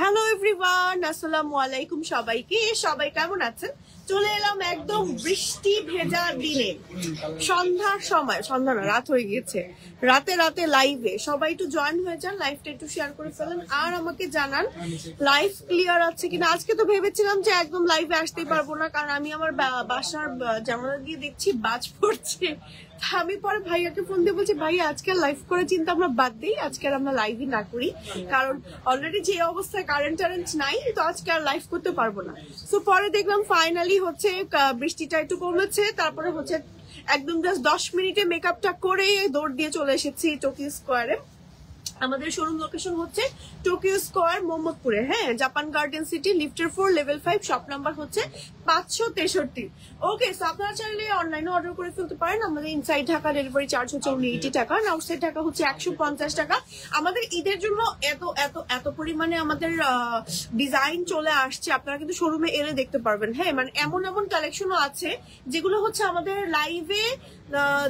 Hello everyone, আসসালামু আলাইকুম সবাইকে। সবাই কেমন আছেন? চলে এলাম একদম বৃষ্টি ভেজা দিনে, সন্ধ্যার সময়, সন্ধ্যা না রাত হয়ে গেছে, রাতে রাতে লাইভে সবাই একটু জয়েন হয়ে যান, লাইভটা একটু শেয়ার করে ফেলেন আর আমাকে জানান লাইভ ক্লিয়ার আছে কিনা। আজকে তো ভেবেছিলাম যে একদম লাইভে আসতেই পারবো না, কারণ আমি আমার বাসার জানালা দিয়ে দেখছি বাজ পড়ছে। আমি পরে ভাইয়াকে ফোন দিয়ে বলছি, ভাইয়া আজকে লাইভ করে চিন্তা আমরা বাদ দিই, আজকে আর আমরা লাইভই না করি, কারণ অলরেডি যে অবস্থায় কারেন্ট নাই, তো আজকে আর লাইভ করতে পারবো না। তো পরে দেখলাম ফাইনালি হচ্ছে বৃষ্টিটা একটু কমেছে, তারপরে হচ্ছে একদম জাস্ট 10 মিনিটে মেকআপটা করে দৌড় দিয়ে চলে এসেছি টোকিও স্কোয়ারে। আমাদের শোরুম লোকেশন হচ্ছে টোকিও স্কোয়ার, মোহাম্মদপুরে। হ্যাঁ, জাপান গার্ডেন সিটি, লিফটের 4, লেভেল 5, শপ নাম্বার হচ্ছে 563। ওকে, সো আপনারা চাইলে অনলাইনে অর্ডার করে ফেলতে পারেন। আমাদের ইনসাইড ঢাকা ডেলিভারি চার্জ হচ্ছে 80 টাকা, আউটসাইড ঢাকা হচ্ছে 150 টাকা। আমাদের ঈদের জন্য এত এত এত পরিমাণে আমাদের ডিজাইন চলে আসছে, আপনারা কিন্তু শোরুমে এলে দেখতে পারবেন। হ্যাঁ, মানে এমন এমন কালেকশনও আছে যেগুলো হচ্ছে আমাদের লাইভে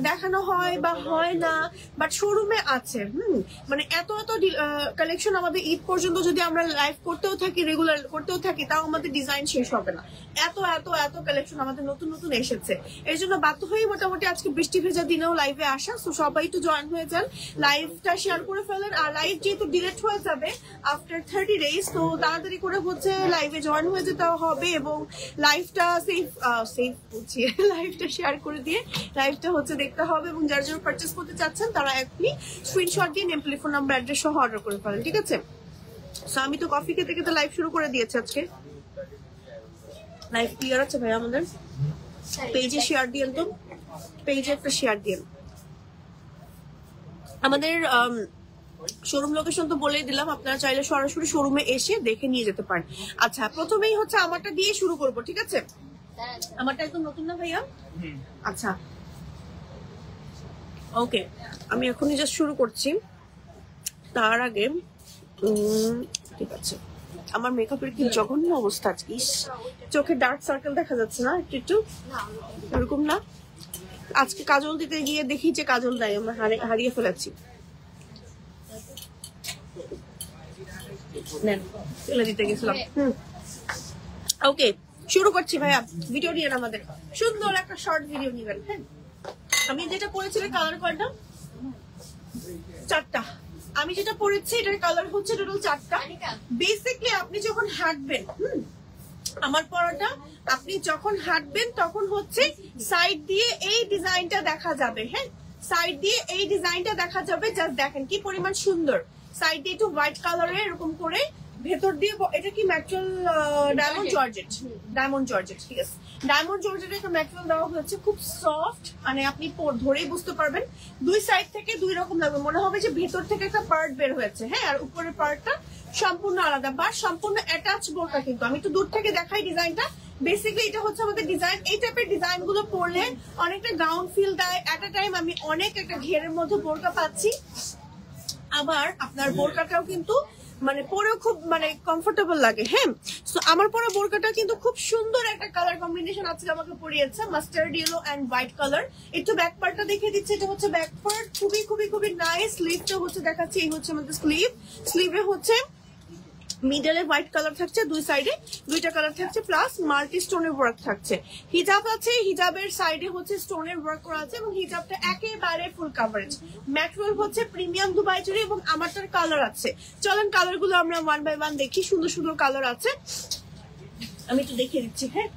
দেখানো হয় বা হয় না, বাট শোরুমে আছে। মানে এত এত কালেকশন আমাদের ঈদ পর্যন্ত যদি আমরা লাইভ করতেও থাকি, রেগুলার করতেও থাকি, তাও আমাদের ডিজাইন শেষ হবে না। এত এত এত কালেকশন আমাদের নতুন নতুন এসেছে, এই জন্য বাধ্য হয়ে মোটামুটি আজকে বৃষ্টি ভেজা দিনেও লাইভে আসা। তো সবাই একটু জয়েন হয়ে যান, লাইভটা শেয়ার করে ফেলেন। আর লাইভ যেহেতু ডিলিট হয়ে যাবে আফটার 30 days, তো তাড়াতাড়ি করে হচ্ছে লাইভে জয়েন হয়ে যেতে হবে এবং লাইভটা সেফ বলছি লাইভটা শেয়ার করে দিয়ে লাইভটা হচ্ছে দেখতে হবে। এবং যারা যারা পারচেস করতে চাচ্ছেন তারা এখনই স্ক্রিনশট দিয়ে নেম, টেলিফোন নাম্বার, অ্যাড্রেস সহ অর্ডার করে ফেলেন, ঠিক আছে? সো আমি তো কফি খেতে খেতে লাইভ শুরু করে দিয়েছি আজকে। লাইভ ক্লিয়ার আছে ভাই? আমাদের পেজে শেয়ার দিয়েন, তো পেজে একটা শেয়ার দিয়েন। আমাদের শোরুম লোকেশন তো বলেই দিলাম, আপনারা চাইলে সরাসরি শোরুমে এসে দেখে নিয়ে যেতে পারেন। আচ্ছা, প্রথমেই হচ্ছে আমারটা দিয়ে শুরু করব, ঠিক আছে? আমারটা একদম নতুন না ভাইয়া? আচ্ছা, ওকে, আমি এখনই জাস্ট শুরু করছি। তার আগে ঠিক আছে, আমার মেকআপের কি জঘন্য অবস্থা আজকে। চোখে ডার্ক সার্কেল দেখা যাচ্ছে না? একটু একটু এরকম না? আজকে কাজল দিতে গিয়ে দেখি যে কাজল নাই, আমরা হারিয়ে ফেলেছি। ফেলে দিতে গেছিলাম। ওকে, শুরু করছি ভাইয়া। ভিডিও নিয়ে আমাদের সুন্দর একটা শর্ট ভিডিও নিবেন। হ্যাঁ, আমি যেটা পরেছিলাম কালার কয়টা? 4টা। আমি যেটা পরেছি এটার কালার হচ্ছে টোটাল 4টা। বেসিক্যালি আপনি যখন হাঁটবেন, আমার পরাটা আপনি যখন হাঁটবেন তখন হচ্ছে সাইড দিয়ে এই ডিজাইনটা দেখা যাবে। হ্যাঁ, সাইড দিয়ে এই ডিজাইনটা দেখা যাবে। জাস্ট দেখেন কি পরিমাণ সুন্দর। সাইড দিয়ে একটু হোয়াইট কালারে এরকম করে, ভেতর দিয়ে এটা কি material diamond georgette, diamond georgette, ঠিক আছে? ডায়মন্ড জর্জেটের একটা ম্যাটেরিয়াল দেওয়া হয়েছে, খুব সফট, মানে আপনি ধরেই বুঝতে পারবেন। দুই সাইড থেকে দুই রকম লাগবে, মনে হবে যে ভেতর থেকে একটা পার্ট বের হয়েছে। হ্যাঁ, আর উপরের পার্টটা সম্পূর্ণ আলাদা বা সম্পূর্ণ অ্যাটাচ বোরকা। কিন্তু আমি একটু দূর থেকে দেখাই ডিজাইনটা। বেসিক্যালি এটা হচ্ছে আমাদের ডিজাইন। এই টাইপের ডিজাইন গুলো পরলে অনেকটা গাউন ফিল দেয়। এট আ টাইম আমি অনেক একটা ঘেরের মধ্যে বোরকা পাচ্ছি, আবার আপনার বোরকাটাও কিন্তু মানে পরেও খুব মানে কমফোর্টেবল লাগে। হ্যাঁ, তো আমার পরা বোরকাটা কিন্তু খুব সুন্দর একটা কালার কম্বিনেশন আজকে আমাকে পরিয়েছে, mustard yellow and white colour. একটু ব্যাক পার্টটা দেখিয়ে দিচ্ছি। এটা হচ্ছে ব্যাক পার্ট, খুবই খুবই খুবই নাইস। স্লিভটা হচ্ছে দেখাচ্ছি, এই হচ্ছে আমাদের স্লিভ। স্লিভে হচ্ছে মিডলে হোয়াইট কালার থাকছে, দুই সাইডে দুইটা কালার থাকছে, প্লাস মাল্টি স্টোনের ওয়ার্ক থাকছে। হিজাব আছে, হিজাবের সাইডে হচ্ছে স্টোনের ওয়ার্ক করা আছে এবং হিজাবটা একেবারে ফুল কাভারেজ। ম্যাটেরিয়াল হচ্ছে প্রিমিয়াম দুবাই জুড়ি এবং আমারটার কালার আছে। চলেন কালার গুলো আমরা 1 by 1 দেখি। সুন্দর সুন্দর কালার আছে, আমি একটু দেখিয়ে দিচ্ছি। হ্যাঁ,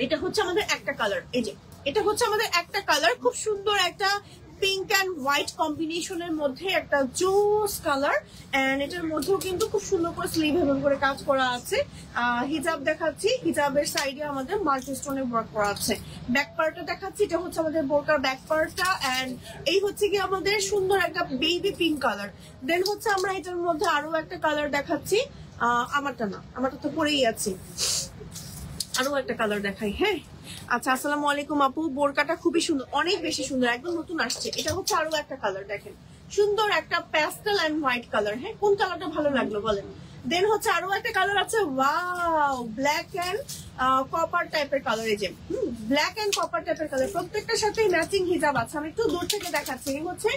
এটা হচ্ছে আমাদের একটা কালার, এই যে এটা হচ্ছে আমাদের একটা কালার, খুব সুন্দর একটা পিঙ্ক অ্যান্ড হোয়াইট কম্বিনেশনের মধ্যে একটা জোস কালার। এন্ড এটার মধ্যেও কিন্তু খুব সুন্দর করে স্লিভ এবং করে কাজ করা আছে। হিজাব দেখাচ্ছি, হিজাবের সাইডে আমাদের মাল্টি স্টোনের ওয়ার্ক করা আছে। ব্যাক পার্টটা দেখাচ্ছি, এটা হচ্ছে আমাদের বোরকার ব্যাক পার্টটা। এন্ড এই হচ্ছে কি আমাদের সুন্দর একটা বেবি পিঙ্ক কালার। দেন হচ্ছে আমরা এটার মধ্যে আরো একটা কালার দেখাচ্ছি, আমারটা না, আমারটা তো পরেই আছে, আরো একটা কালার দেখাই। হ্যাঁ, আচ্ছা, আসসালামু আলাইকুম আপু। বোরকাটা খুবই সুন্দর, অনেক বেশি সুন্দর, একদম নতুন আসছে। এটা হচ্ছে আরো একটা কালার, দেখেন সুন্দর একটা প্যাস্টেল এন্ড হোয়াইট কালার। হ্যাঁ, কোন কালারটা ভালো লাগলো বলেন? দেন হচ্ছে আরো একটা কালার আছে, ওয়াও, ব্ল্যাক এন্ড কপার টাইপের কালার। এই যে ব্ল্যাক এন্ড কপার টাইপের কালার, প্রত্যেকটার সাথে ম্যাচিং হিজাব আছে। আমি একটু দূর থেকে দেখাচ্ছি। এই হচ্ছে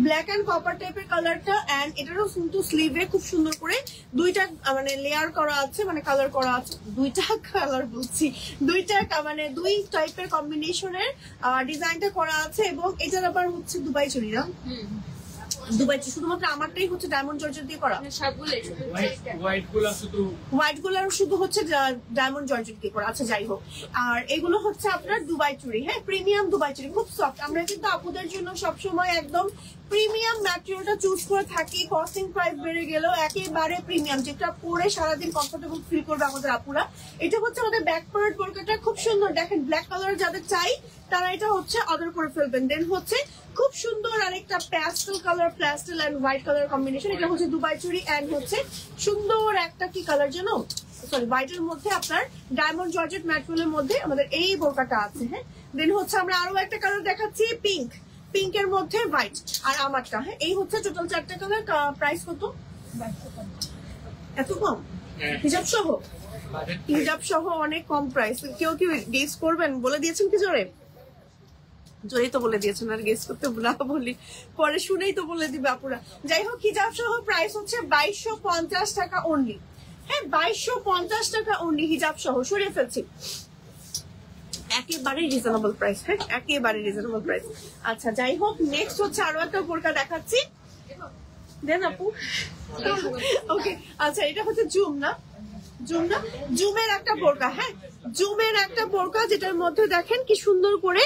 ব্ল্যাক এন্ড কপার টাইপের কালারটা, এন্ড এটারও কিন্তু স্লিভে খুব সুন্দর করে দুইটা মানে লেয়ার করা আছে, মানে কালার করা আছে, দুইটা কালার বলছি, দুইটা মানে দুই টাইপের কম্বিনেশনের ডিজাইনটা করা আছে। এবং এটার আবার হচ্ছে দুবাই চুরি না, দুবাই শুধুমাত্র আমারটাই হচ্ছে ডায়মন্ড জর্জেট দিয়ে করা, হোয়াইট গুলো শুধু হচ্ছে ডায়মন্ড জর্জেট দিয়ে করা। আচ্ছা যাই হোক, আর এগুলো হচ্ছে আপনার দুবাই চুরি, হ্যাঁ, প্রিমিয়াম দুবাই চুরি, খুব সফট। আমরা কিন্তু আপুদের জন্য সবসময় একদম প্রিমিয়াম ম্যাটেরিয়ালটা চুজ করে থাকি। কস্টিং প্রাইস বেড়ে গেলেও একেবারে প্রিমিয়াম, যেটা পরে সারাদিন কমফোর্টেবল ফিল করবে আমাদের আপুরা। এটা হচ্ছে আমাদের ব্যাক পার্ট বোরকাটা, খুব সুন্দর। দেখেন ব্ল্যাক কালার যাদের চাই তারা এটা হচ্ছে অর্ডার করে ফেলবেন। দেন হচ্ছে খুব সুন্দর আরেকটা pastel colour, pastel and white colour combination. এটা হচ্ছে দুবাই চুরি এন্ড হচ্ছে সুন্দর একটা কি কালার যেন, সরি হোয়াইটের মধ্যে আপনার ডায়মন্ড জর্জেট ম্যাটেরিয়ালের মধ্যে আমাদের এই বোরকাটা আছে, হ্যাঁ। দেন হচ্ছে আমরা আরো একটা কালার দেখাচ্ছি, পিঙ্ক, পিঙ্কের মধ্যে হোয়াইট আর আমারটা, হ্যাঁ। এই হচ্ছে টোটাল 4টা কালার। প্রাইস কত? এত কম? হিজাব সহ? হিজাব সহ অনেক কম প্রাইস। কেউ কি গেস করবেন? বলে দিয়েছেন কি জোরে? জোরেই তো বলে দিয়েছেন, আর গেস করতে না বলি, পরে শুনেই তো বলে দিবে আপুরা। যাই হোক, হিজাব সহ প্রাইস হচ্ছে 2250 টাকা অনলি, হ্যাঁ, 2250 টাকা অনলি হিজাব সহ। সরিয়ে ফেলছি, একেবারে রিজনেবল প্রাইস, হ্যাঁ, একেবারে রিজনেবল প্রাইস। আচ্ছা যাই হোক, নেক্সট হচ্ছে আরো একটা বোরকা দেখাচ্ছি, দেন আপু। ওকে, আচ্ছা এটা হচ্ছে জুম না, জুম না, জুমের একটা বোরকা, হ্যাঁ, জুমের একটা বোরকা, যেটার মধ্যে দেখেন কি সুন্দর করে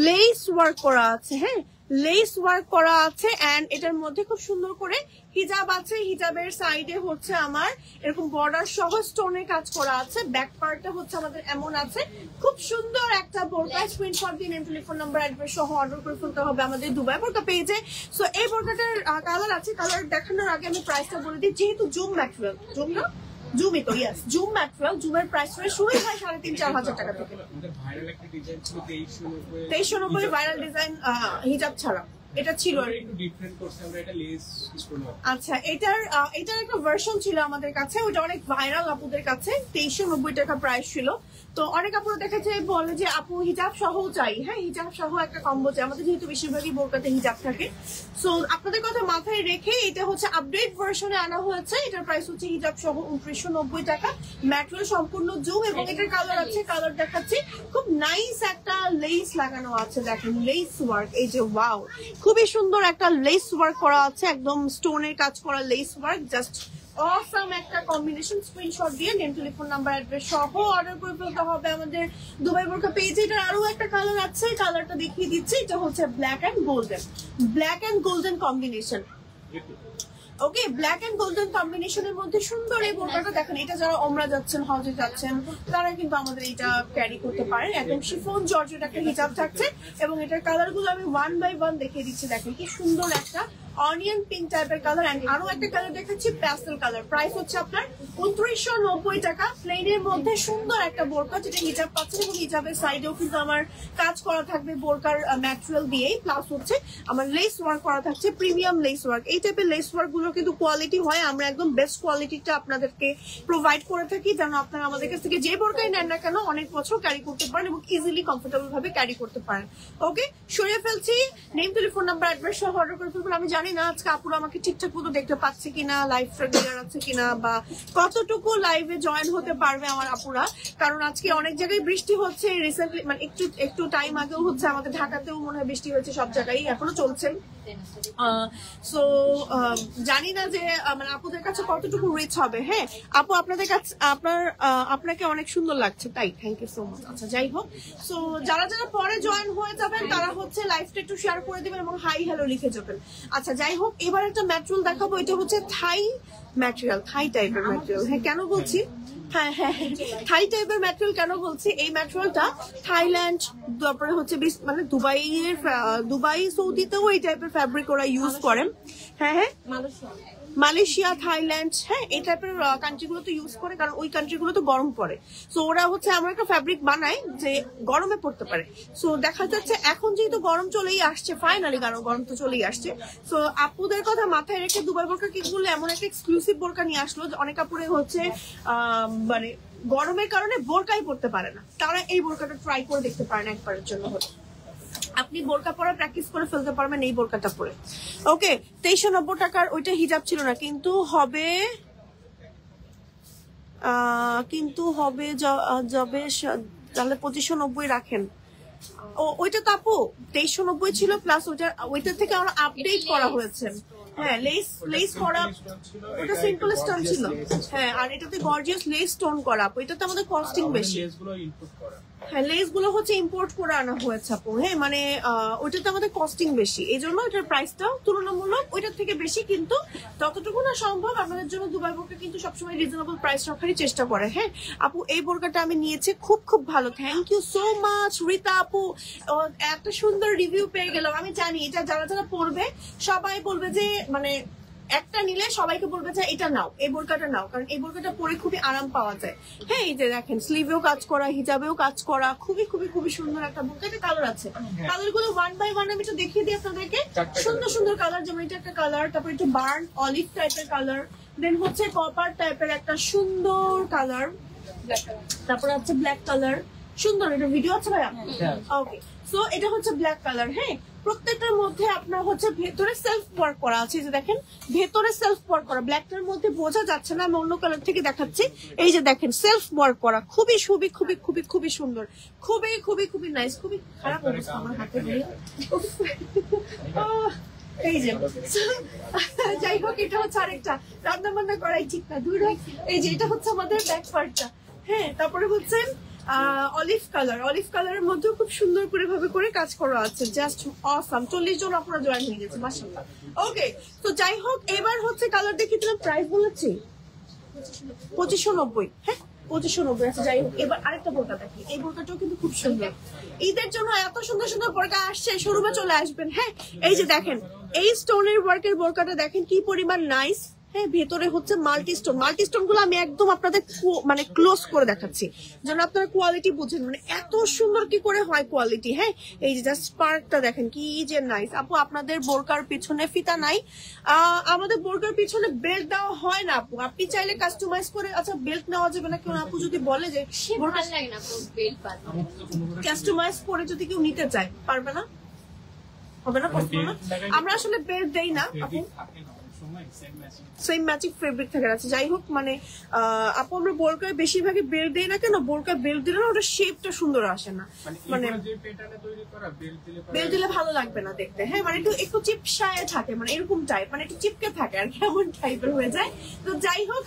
লেস ওয়ার্ক করা আছে, হ্যাঁ, লেস ওয়ার্ক করা আছে। এন্ড এটার মধ্যে খুব সুন্দর করে হিজাব আছে, হিজাবের সাইডে হচ্ছে আমার এরকম বর্ডার সহ স্টোনের কাজ করা আছে। ব্যাক পার্টটা হচ্ছে আমাদের এমন আছে, খুব সুন্দর একটা বোরকা। স্ক্রিনশট দিন, টেলিফোন নাম্বার, অ্যাড্রেস সহ অর্ডার করে ফেলতে হবে আমাদের দুবাই বোরকা পেজে। সো এই বোরকাটার কালার আছে, কালার দেখানোর আগে আমি প্রাইসটা বলে দিই। যেহেতু জুম ম্যাটেরিয়াল, জুম না, জুমই তো, ইয়েস, জুম ম্যাটেরিয়াল, জুমের প্রাইস শুরু হয় 3,500-4,000 টাকা থেকে। 2390 ভাইরাল ডিজাইন হিজাব ছাড়া এটা ছিল। আচ্ছা, এটার একটা ভার্সন ছিল আমাদের কাছে, ওটা অনেক ভাইরাল আপুদের কাছে। 2390 টাকা প্রাইস ছিল। তো অনেক আপুরা দেখেছে, বলে যে আপু হিজাব সহ চাই, হ্যাঁ, হিজাব সহ একটা কম্বো চাই। আমাদের যেহেতু বেশিরভাগই বোরকাতে হিজাব থাকে, সো আপনাদের কথা মাথায় রেখে এটা হচ্ছে আপডেট ভার্সনে আনা হয়েছে। এটার প্রাইস হচ্ছে হিজাব সহ 2990 টাকা, ম্যাটেরিয়াল সম্পূর্ণ জুম। এবং এটার কালার আছে, কালার দেখাচ্ছি, খুব নাইস একটা লেস লাগানো আছে, দেখেন লেস ওয়ার্ক, এই যে ওয়াও, খুবই সুন্দর একটা লেস ওয়ার্ক করা আছে, একদম স্টোনের কাজ করা লেস ওয়ার্ক, জাস্ট অসাম একটা কম্বিনেশন। স্ক্রিনশট দিয়ে নেম, টেলিফোন নাম্বার, অ্যাড্রেস সহ অর্ডার করে ফেলতে হবে আমাদের দুবাই বোরকা পেজে। এটার আরো একটা কালার আছে, কালারটা দেখিয়ে দিচ্ছি। এটা হচ্ছে black and golden, black and golden combination. Okay, black and golden কম্বিনেশনের মধ্যে সুন্দর এই বোরকাটা দেখেন। এটা যারা ওমরা যাচ্ছেন, হজে যাচ্ছেন, তারা কিন্তু আমাদের এটা ক্যারি করতে পারেন। একদম শিফন জর্জেট একটা হিজাব থাকছে। এবং এটার কালার গুলো আমি 1 বাই 1 দেখিয়ে দিচ্ছি। দেখেন কি সুন্দর একটা অনিয়ন পিঙ্ক টাইপের কালার। এন্ড আরো একটা কালার দেখাচ্ছি, প্যাস্টেল কালার। প্রাইস হচ্ছে আপনার 2990 টাকা। প্লেনের মধ্যে সুন্দর একটা বোরকা, যেটা হিজাব পাচ্ছেন, এবং হিজাবের সাইডেও কিন্তু আমার কাজ করা থাকবে বোরকার ম্যাটেরিয়াল দিয়েই। প্লাস হচ্ছে আমার লেস ওয়ার্ক করা থাকছে, প্রিমিয়াম লেস ওয়ার্ক। এই টাইপের লেস ওয়ার্ক গুলো কিন্তু কোয়ালিটি হয়, আমরা একদম বেস্ট কোয়ালিটিটা আপনাদেরকে প্রোভাইড করে থাকি, যেন আপনারা আমাদের কাছ থেকে যে বোরকাই নেন না কেন অনেক বছর ক্যারি করতে পারেন এবং ইজিলি কমফোর্টেবল ভাবে ক্যারি করতে পারেন। ওকে, সরিয়ে ফেলছি, নেম, টেলিফোন নাম্বার, অ্যাড্রেস সহ অর্ডার করে ফেলবেন। আমি জানি না আজকে আপুরা আমাকে ঠিকঠাক মতো দেখতে পাচ্ছে কিনা, লাইভ ক্লিয়ার আছে কিনা, বা কতটুকু লাইভে জয়েন হতে পারবে আমার আপুরা, কারণ আজকে অনেক জায়গায় বৃষ্টি হচ্ছে রিসেন্টলি, মানে একটু টাইম আগেও হচ্ছে, আমাদের ঢাকাতেও মনে হয় বৃষ্টি হয়েছে, সব জায়গায় এখনো চলছে। সো জানি না যে মানে আপুদের কাছে কতটুকু রিচ হবে। হ্যাঁ আপু, আপনাদের কাছে আপনাকে অনেক সুন্দর লাগছে, তাই থ্যাংক ইউ সো মাচ। আচ্ছা যাই হোক, সো যারা যারা পরে জয়েন হয়ে যাবেন তারা হচ্ছে লাইভটা একটু শেয়ার করে দিবেন এবং হাই হ্যালো লিখে যাবেন। আচ্ছা যাই হোক, এবার একটা ম্যাটেরিয়াল দেখাবো। এটা হচ্ছে থাই ম্যাটেরিয়াল, থাই টাইপের ম্যাটেরিয়াল। হ্যাঁ, কেন বলছি হ্যাঁ হ্যাঁ, থাই টাইপের ম্যাটেরিয়াল কেন বলছি, এই ম্যাটেরিয়ালটা থাইল্যান্ড, তারপরে হচ্ছে মানে দুবাই সৌদিতেও এই টাইপের ফ্যাব্রিক ওরা ইউজ করেন। হ্যাঁ হ্যাঁ, মালয়েশিয়া, থাইল্যান্ড, হ্যাঁ এই টাইপের কান্ট্রিগুলো তো ইউজ করে, কারণ ওই কান্ট্রিগুলো তো গরম পড়ে। সো ওরা হচ্ছে এমন একটা ফ্যাব্রিক বানায় যে গরমে পড়তে পারে। সো দেখা যাচ্ছে এখন যেহেতু গরম চলেই আসছে, ফাইনালি গরম তো চলেই আসছে। সো আপুদের কথা মাথায় রেখে দুবাই বোরকা কিনগুলো এমন একটা এক্সক্লুসিভ বোরকা নিয়ে আসলো, অনেক আপুরে হচ্ছে মানে গরমের কারণে বোরকাই পড়তে পারে না, তারা এই বোরকাটা ট্রাই করে দেখতে পারেন একবারের জন্য হলে। আপনি বোরকা পরা প্র্যাকটিস করে ফেলতে পারবেন এই বোরকাটা পরে। ওকে, 2390 টাকার ওইটা হিজাব ছিল না, কিন্তু হবে যাবে তাহলে 2590 রাখেন। ও ওইটা তো আপু 2390 ছিল, প্লাস ওইটা থেকে আমরা আপডেট করা হয়েছে। হ্যাঁ, লেস করা, ওটা সিম্পল স্টোন ছিল। হ্যাঁ, আর এটাতে গর্জিয়াস লেস স্টোন করা। এটাতে আমাদের কস্টিং বেশি। হ্যাঁ, লেস গুলো হচ্ছে ইম্পোর্ট করে আনা হয়েছে আপু। হ্যাঁ, মানে ওইটাতে আমাদের কস্টিং বেশি, এই জন্য এটার প্রাইসটাও তুলনামূলক ওইটার থেকে বেশি। কিন্তু যতটুকু না সম্ভব আপনাদের জন্য দুবাই বোরকা কিন্তু সবসময় রিজনেবল প্রাইস রাখারই চেষ্টা করে। হ্যাঁ আপু, এই বোরকাটা আমি নিয়েছি, খুব খুব ভালো। Thank you so much Rita আপু, এত সুন্দর রিভিউ পেয়ে গেলাম। আমি জানি এটা যারা যারা পড়বে সবাই বলবে যে মানে একটা নিলে সবাইকে বলবে যে এটা নাও, এই বোরকাটা নাও, কারণ এই বোরকাটা পরে খুবই আরাম পাওয়া যায়। হ্যাঁ, এই যে দেখেন স্লিভেও কাজ করা, হিজাবেও কাজ করা, খুবই খুবই খুবই সুন্দর একটা বোরকা। এটা কালার আছে, কালার গুলো 1 বাই 1 আমি একটু দেখিয়ে দিই আপনাদেরকে। সুন্দর সুন্দর কালার, যেমন এটা একটা কালার, তারপর একটু বার্ন অলিভ টাইপের কালার, দেন হচ্ছে কপার টাইপের একটা সুন্দর কালার, তারপর হচ্ছে ব্ল্যাক কালার। সুন্দর, এটা ভিডিও আছে ভাইয়া? ওকে, সো এটা হচ্ছে ব্ল্যাক কালার। হ্যাঁ, প্রত্যেকটার মধ্যে আপনার হচ্ছে ভেতরে সেলফ ওয়ার্ক করা আছে, যে দেখেন ভেতরে সেলফ ওয়ার্ক করা। ব্ল্যাকটার মধ্যে বোঝা যাচ্ছে না, আমি অন্য কালার থেকে দেখাচ্ছি। এই যে দেখেন সেলফ ওয়ার্ক করা, খুবই খুবই খুবই খুবই খুবই সুন্দর, খুবই খুবই খুবই নাইস। খুবই খারাপ অবস্থা আমার হাতে দিয়ে। এই যে যাই হোক, এটা হচ্ছে আরেকটা রান্না বান্না করাই ঠিক না, দূর। এই যে এটা হচ্ছে আমাদের ব্যাক পার্টটা। হ্যাঁ, তারপরে হচ্ছে অলিভ কালারের মধ্যে খুব সুন্দর করে ভাবে করে কাজ করা আছে, জাস্ট অসাম। 40 জন আপনারা জয়েন হয়ে গেছে, মাশাআল্লাহ। ওকে, তো যাই হোক, এবার হচ্ছে কালার দেখিয়ে দিলাম, প্রাইস বলেছি 2590। হ্যাঁ, 2590 আছে। যাই হোক, এবার আরেকটা বোরকা দেখি। এই বোরকাটাও কিন্তু খুব সুন্দর। ঈদের জন্য এত সুন্দর সুন্দর বোরকা আসছে, শোরুমে চলে আসবেন। হ্যাঁ, এই যে দেখেন এই স্টোনের ওয়ার্কের বোরকাটা দেখেন কি পরিমাণ নাইস। হ্যাঁ, ভেতরে হচ্ছে মাল্টি স্টোন গুলো আমি একদম আপনাদের মানে ক্লোজ করে দেখাচ্ছি যেন আপনারা কোয়ালিটি বুঝেন, মানে এত সুন্দর কি করে হয় কোয়ালিটি। হ্যাঁ, এই যে জাস্ট পার্কটা দেখেন কি যে নাইস। আপু, আপনাদের বোরকার পিছনে ফিতা নাই? আমাদের বোরকার পিছনে বেল্ট দেওয়া হয় না আপু, আপনি চাইলে কাস্টমাইজ করে। আচ্ছা, বেল্ট নেওয়া যাবে না? কেউ আপু যদি বলে যে কাস্টমাইজ করে যদি কেউ নিতে চায়, পারবে না? হবে না? আমরা আসলে বেল্ট দেই না আপু, সেম ম্যাচিং ফেব্রিক থাকে আছে। যাই হোক, মানে আপু আমরা বোরকায় বেশিরভাগই বেল্ট দেই না কেন, বোরকা বেল্ট দিলে না ওটা শেপটা সুন্দর আসে না, মানে বেল্ট দিলে ভালো লাগবে না দেখতে। হ্যাঁ, মানে একটু চিপসায় থাকে, মানে এরকম টাইপ, মানে একটু চিপকে থাকে আর কেমন টাইপের হয়ে যায়। তো যাই হোক,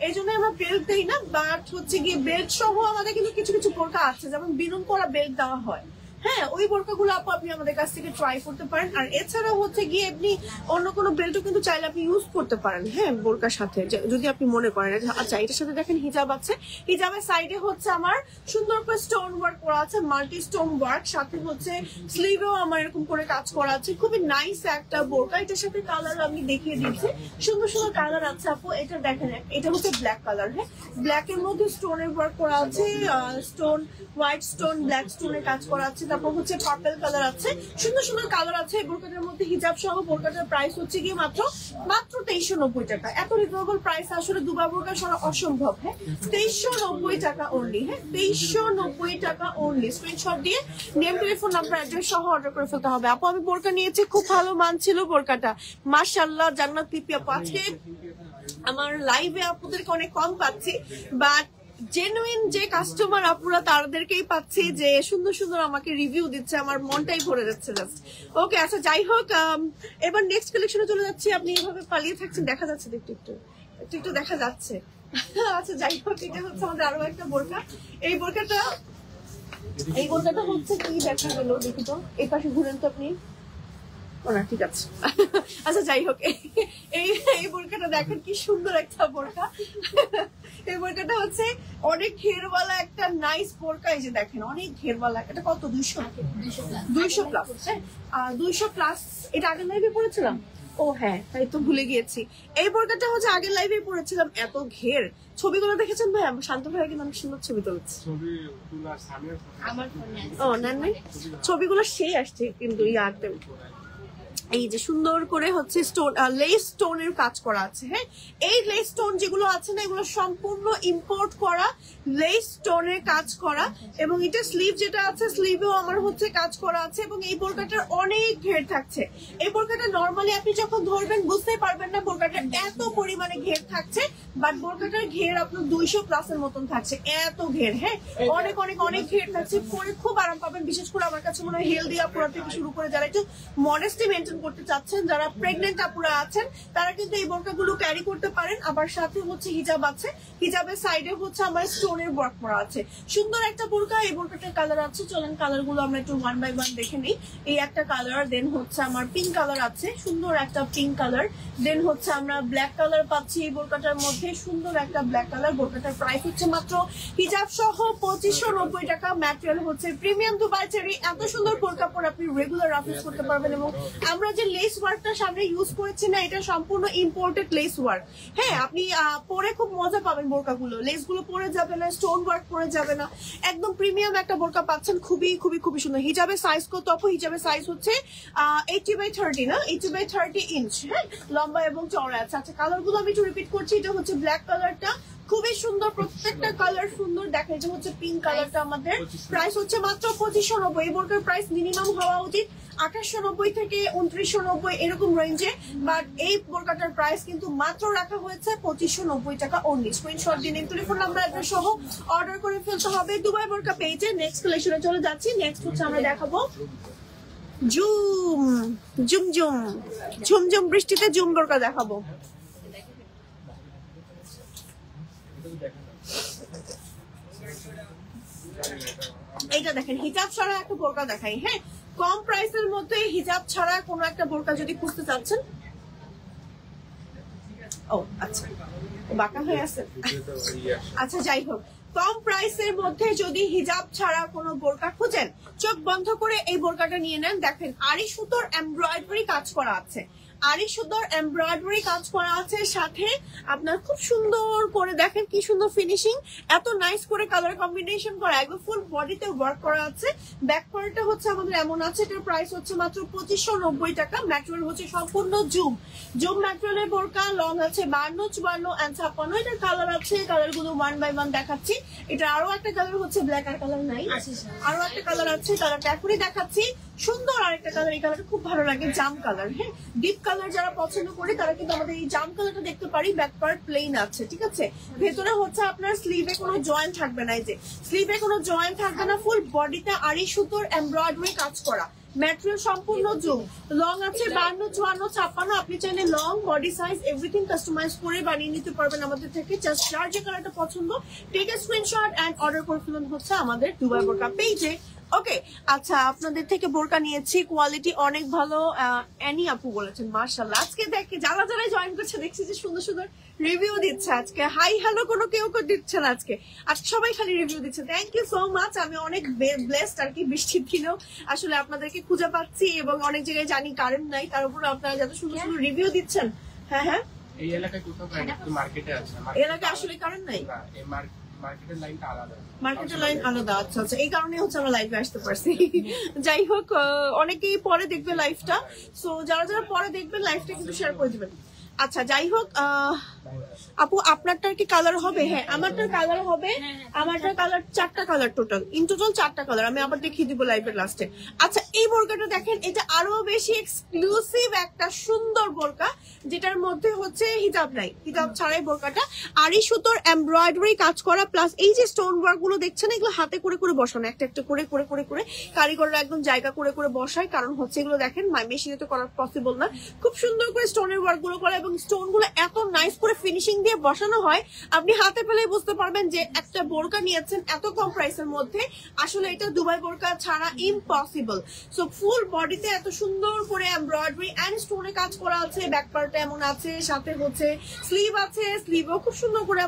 এই জন্য আমরা বেল্ট দেই না। বাট হচ্ছে গিয়ে বেল্ট সহ আমাদের কিন্তু কিছু কিছু বোরকা আছে, যেমন বিনুন করা বেল্ট দেওয়া হয়। হ্যাঁ, ওই বোরকাগুলো আপু আপনি আমাদের কাছ থেকে ট্রাই করতে পারেন। আর এছাড়া হচ্ছে গিয়ে আপনি অন্য কোনো বেল্টও কিন্তু চাইলে আপনি ইউজ করতে পারেন। হ্যাঁ, বোরকার সাথে যদি আপনি মনে করেন। আচ্ছা, এটার সাথে দেখেন হিজাব আছে, হিজাবের সাইডে হচ্ছে আমার সুন্দর করে স্টোন ওয়ার্ক করা আছে, মাল্টি স্টোন ওয়ার্ক, সাথে হচ্ছে স্লিভেও আমার এরকম করে কাজ করা আছে। খুবই নাইস একটা বোরকা। এটার সাথে কালার আমি দেখিয়ে দিচ্ছি, সুন্দর সুন্দর কালার আছে আপু। এটা দেখেন, এটা হচ্ছে ব্ল্যাক কালার। হ্যাঁ, ব্ল্যাক এর মধ্যে স্টোনের ওয়ার্ক করা আছে, স্টোন হোয়াইট স্টোন ব্ল্যাক স্টোনের কাজ করা আছে। তারপর হচ্ছে পার্পল কালার আছে, সুন্দর সুন্দর কালার আছে। বোরকাটার মধ্যে হিজাব সহ বোরকাটার প্রাইস হচ্ছে গিয়ে মাত্র 2390 টাকা। এত রিজনেবল প্রাইস আসলে দুবাই বোরকা ছাড়া অসম্ভব। হ্যাঁ, 2390 টাকা অনলি। হ্যাঁ, 2390 টাকা অনলি। স্ক্রিনশট দিয়ে নেম, টেলিফোন নাম্বার, অ্যাড্রেস সহ অর্ডার করে ফেলতে হবে। আপু, আমি বোরকা নিয়েছি, খুব ভালো মান ছিল বোরকাটা, মাশাআল্লাহ। জান্নাত পিপি আপু, আজকে আমার লাইভে আপুদেরকে অনেক কম পাচ্ছি, বাট জেনুইন যে কাস্টমার আপুরা তাদেরকেই পাচ্ছি যে সুন্দর সুন্দর আমাকে রিভিউ দিচ্ছে, আমার মনটাই ভরে যাচ্ছে জাস্ট। ওকে, আচ্ছা যাই হোক, এবার নেক্সট কালেকশনে চলে যাচ্ছি। আপনি এভাবে পালিয়ে থাকছেন, দেখা যাচ্ছে একটু একটু একটু একটু দেখা যাচ্ছে। আচ্ছা যাই হোক, এটা হচ্ছে আমাদের আরো একটা বোরকা। এই বোরকাটা হচ্ছে কি দেখা গেল, দেখি তো এই পাশে ঘুরেন তো আপনি। না, ঠিক আছে। আচ্ছা যাই হোক, এই বোরকাটা দেখেন কি সুন্দর একটা বোরকা। এই বোরকাটা হচ্ছে অনেক ঘেরওয়ালা একটা নাইস বোরকা। এই যে দেখেন অনেক ঘেরওয়ালা, এটা কত 200 প্লাস, 200 প্লাস। এটা আগের লাইভে পড়েছিলাম, ও হ্যাঁ তাই তো ভুলে গিয়েছি। এই বোরকাটা হচ্ছে আগের লাইভে পড়েছিলাম, এত ঘের। ছবিগুলো দেখেছেন ভাই? শান্ত ভাই কিন্তু অনেক সুন্দর ছবি তুলছে। ও না না, ছবিগুলো সেই আসছে কিন্তু ইয়াতে। এই যে সুন্দর করে হচ্ছে স্টোন, লেস স্টোনের কাজ করা আছে। হ্যাঁ, এই লেস স্টোন যেগুলো আছে না, এগুলো সম্পূর্ণ ইম্পোর্ট করা লেস স্টোনের কাজ করা। এবং এটা স্লিভ যেটা আছে, স্লিভেও আমার হচ্ছে কাজ করা আছে। এবং এই বোরকাটার অনেক ঘের থাকছে। এই বোরকাটা নর্মালি আপনি যখন ধরবেন বুঝতেই পারবেন না বোরকাটা এত পরিমাণে ঘের থাকছে, বাট বোরকাটার ঘের আপনার 200 প্লাসের মতন থাকছে, এত ঘের। হ্যাঁ, অনেক অনেক অনেক ঘের থাকছে, পরে খুব আরাম পাবেন। বিশেষ করে আমার কাছে মনে হয় হেলদি আপুরা থেকে শুরু করে যারা একটু মডেস্টি মেনটেন করতে চাচ্ছেন, যারা প্রেগনেন্ট আপুরা আছেন, তারা কিন্তু এই বোরকাগুলো ক্যারি করতে পারেন। আবার সাথে হচ্ছে হিজাব আছে, হিজাবের সাইডে হচ্ছে আমার স্টোনের ওয়ার্ক করা আছে। সুন্দর একটা বোরকা। এই বোরকাটার কালার আছে, চলেন কালার গুলো আমরা একটু 1 বাই 1 দেখে নিই। এই একটা কালার, দেন হচ্ছে আমার পিঙ্ক কালার আছে, সুন্দর একটা পিঙ্ক কালার। দেন হচ্ছে আমরা ব্ল্যাক কালার পাচ্ছি এই বোরকাটার মধ্যে, সুন্দর একটা ব্ল্যাক কালার। বোরকাটার প্রাইস হচ্ছে মাত্র হিজাব সহ 2590 টাকা। ম্যাটেরিয়াল হচ্ছে প্রিমিয়াম দুবাই চেরি। এত সুন্দর বোরকা পরে আপনি রেগুলার অফিস করতে পারবেন। এবং আমরা যে লেস ওয়ার্কটা সামনে ইউজ করেছি না, এটা সম্পূর্ণ ইম্পোর্টেড লেস ওয়ার্ক। হ্যাঁ, আপনি পরে খুব মজা পাবেন বোরকাগুলো, লেস গুলো পরে যাবে না, স্টোন ওয়ার্ক পরে যাবে না, একদম প্রিমিয়াম একটা বোরকা পাচ্ছেন। খুবই খুবই খুবই সুন্দর। হিজাবের সাইজ কত আপু? হিজাবের সাইজ হচ্ছে 80/30 না, 80/30 ইঞ্চ। হ্যাঁ, লম্বা এবং চওড়া আছে। আচ্ছা, কালার গুলো আমি একটু রিপিট করছি। এটা হচ্ছে ব্ল্যাক কালারটা, খুবই সুন্দর, প্রত্যেকটা কালার সুন্দর। দেখেন এটা হচ্ছে পিঙ্ক কালারটা, আমাদের প্রাইস হচ্ছে মাত্র 2590। এই বোরকার প্রাইস মিনিমাম হওয়া উচিত 2890 থেকে 2990 এরকম রেঞ্জে, বাট এই বোরকাটার প্রাইস কিন্তু মাত্র রাখা হয়েছে 2590 টাকা অনলি। স্ক্রিনশট দিয়ে নিন, টেলিফোন নাম্বার অ্যাড্রেস সহ অর্ডার করে ফেলতে হবে দুবাই বোরকা পেজে। নেক্সট কালেকশনে চলে যাচ্ছি। নেক্সট হচ্ছে আমরা দেখাবো জুম জুম জুম ঝুমঝুম বৃষ্টিতে জুম বোরকা দেখাবো। এইটা দেখেন, হিজাব ছাড়া একটা বোরকা দেখাই। হ্যাঁ, কম প্রাইসের মধ্যে হিজাব ছাড়া কোনো একটা বোরকা যদি খুঁজতে চাচ্ছেন। ও আচ্ছা, বাঁকা হয়ে আছে। আচ্ছা, যাই হোক, কম প্রাইসের মধ্যে যদি হিজাব ছাড়া কোনো বোরকা খুঁজেন, চোখ বন্ধ করে এই বোরকাটা নিয়ে নেন। দেখেন আড়ি সুতোর এমব্রয়ডারি কাজ করা আছে, আড়ি সুতোর এমব্রয়ডারি কাজ করা আছে, সাথে আপনার খুব সুন্দর করে দেখেন কি সুন্দর ফিনিশিং, এত নাইস করে কালার কম্বিনেশন করা, একদম ফুল বডিতে ওয়ার্ক করা আছে। ব্যাক পার্টটা হচ্ছে আমাদের এমন আছে, এটার প্রাইস হচ্ছে মাত্র 2590 টাকা। ম্যাটেরিয়াল হচ্ছে সম্পূর্ণ জুম জুম ম্যাটেরিয়ালের বোরকা। লং আছে 52, 54 এন্ড 56। এটার কালার আছে, কালার গুলো 1 বাই 1 দেখাচ্ছি। এটা আরো একটা কালার হচ্ছে ব্ল্যাক, আর কালার নাই, আরো একটা কালার আছে, কালারটা এখনই দেখাচ্ছি। সুন্দর আরেকটা কালার, এই কালারটা খুব ভালো লাগে, জাম কালার। হ্যাঁ, ডিপ কালার যারা পছন্দ করে তারা কিন্তু আমাদের এই জাম কালারটা দেখতে পারি। ব্যাক পার্ট প্লেন আছে, ঠিক আছে। ভেতরে হচ্ছে আপনার স্লিভে কোনো জয়েন্ট থাকবে না, এই যে স্লিভে কোনো জয়েন্ট থাকবে না, ফুল বডিতে আড়ি সুতোর এমব্রয়ডারি কাজ করা। ম্যাটেরিয়াল সম্পূর্ণ জুম। লং আছে 52, 54, 56। আপনি চাইলে long, body size everything customise করে বানিয়ে নিতে পারবেন আমাদের থেকে। জাস্ট যার যে কালারটা পছন্দ take a screenshot and order করে ফেলুন হচ্ছে আমাদের দুবাই বোরকা পেজে। ওকে, আচ্ছা, আপনাদের থেকে বোরকা নিয়েছি, কোয়ালিটি অনেক ভালো। অ্যানি আপু বলেছেন মাশাআল্লাহ। আজকে দেখে যারা যারা জয়েন করছে দেখছি যে সুন্দর সুন্দর রিভিউ দিচ্ছে। আজকে হাই হ্যালো কোনো কেউ দিচ্ছে না, আজকে সবাই খালি রিভিউ দিচ্ছে। Thank you so much. আমি অনেক ব্লেসড আর কি, বৃষ্টির দিনেও আসলে আপনাদেরকে খুঁজে পাচ্ছি এবং অনেক জায়গায় জানি কারেন্ট নাই, তার উপর আপনারা যত সুন্দর সুন্দর রিভিউ দিচ্ছেন। হ্যাঁ হ্যাঁ, এই এলাকায় কোথাও মার্কেটে আছে, এলাকায় আসলে কারেন্ট নাই, মার্কেটের লাইনটা আলাদা, মার্কেটের লাইন আলাদা। আচ্ছা আচ্ছা, এই কারণে হচ্ছে আমরা লাইভে আসতে পারছি। যাই হোক, অনেকেই পরে দেখবে লাইভটা, সো যারা যারা পরে দেখবেন লাইভটা কিন্তু শেয়ার করে দিবেন। আচ্ছা, যাই হোক, আপু আপনারটার কি কালার হবে? হ্যাঁ, আমারটার কালার হবে। আমারটার কালার 4টা কালার, টোটাল ইন টোটাল 4টা কালার। আমি আবার দেখিয়ে দিব লাইভের লাস্টে। আচ্ছা, এই বোরকাটা দেখেন, এটা আরো বেশি এক্সক্লুসিভ একটা সুন্দর বোরকা, যেটার মধ্যে হচ্ছে হিজাব নাই, হিজাব ছাড়াই বোরকাটা। আড়ি সুতোর এমব্রয়ডারি কাজ করা, প্লাস এই যে স্টোন ওয়ার্ক গুলো দেখছেন, এগুলো হাতে করে করে বসানো, একটা একটা করে করে করে করে কারিগররা একদম জায়গা করে করে বসায়। কারণ হচ্ছে এগুলো দেখেন মেশিনে তো করা পসিবল না, খুব সুন্দর করে স্টোনের ওয়ার্ক গুলো করে এবং স্টোন গুলো এত নাইস করে ফিনিশিং দিয়ে বসানো হয়, আপনি হাতে পেলেই বুঝতে পারবেন যে একটা বোরকা নিয়েছেন এত কম প্রাইসের মধ্যে। আসলে এটা দুবাই বোরকা ছাড়া ইম্পসিবল। সো ফুল বডিতে এত সুন্দর করে এমব্রয়ডারি এন্ড স্টোনে কাজ করা আছে, ব্যাক পার্ট এমন আছে, সাথে হচ্ছে স্লিভ আছে, স্লিভও খুব সুন্দর করে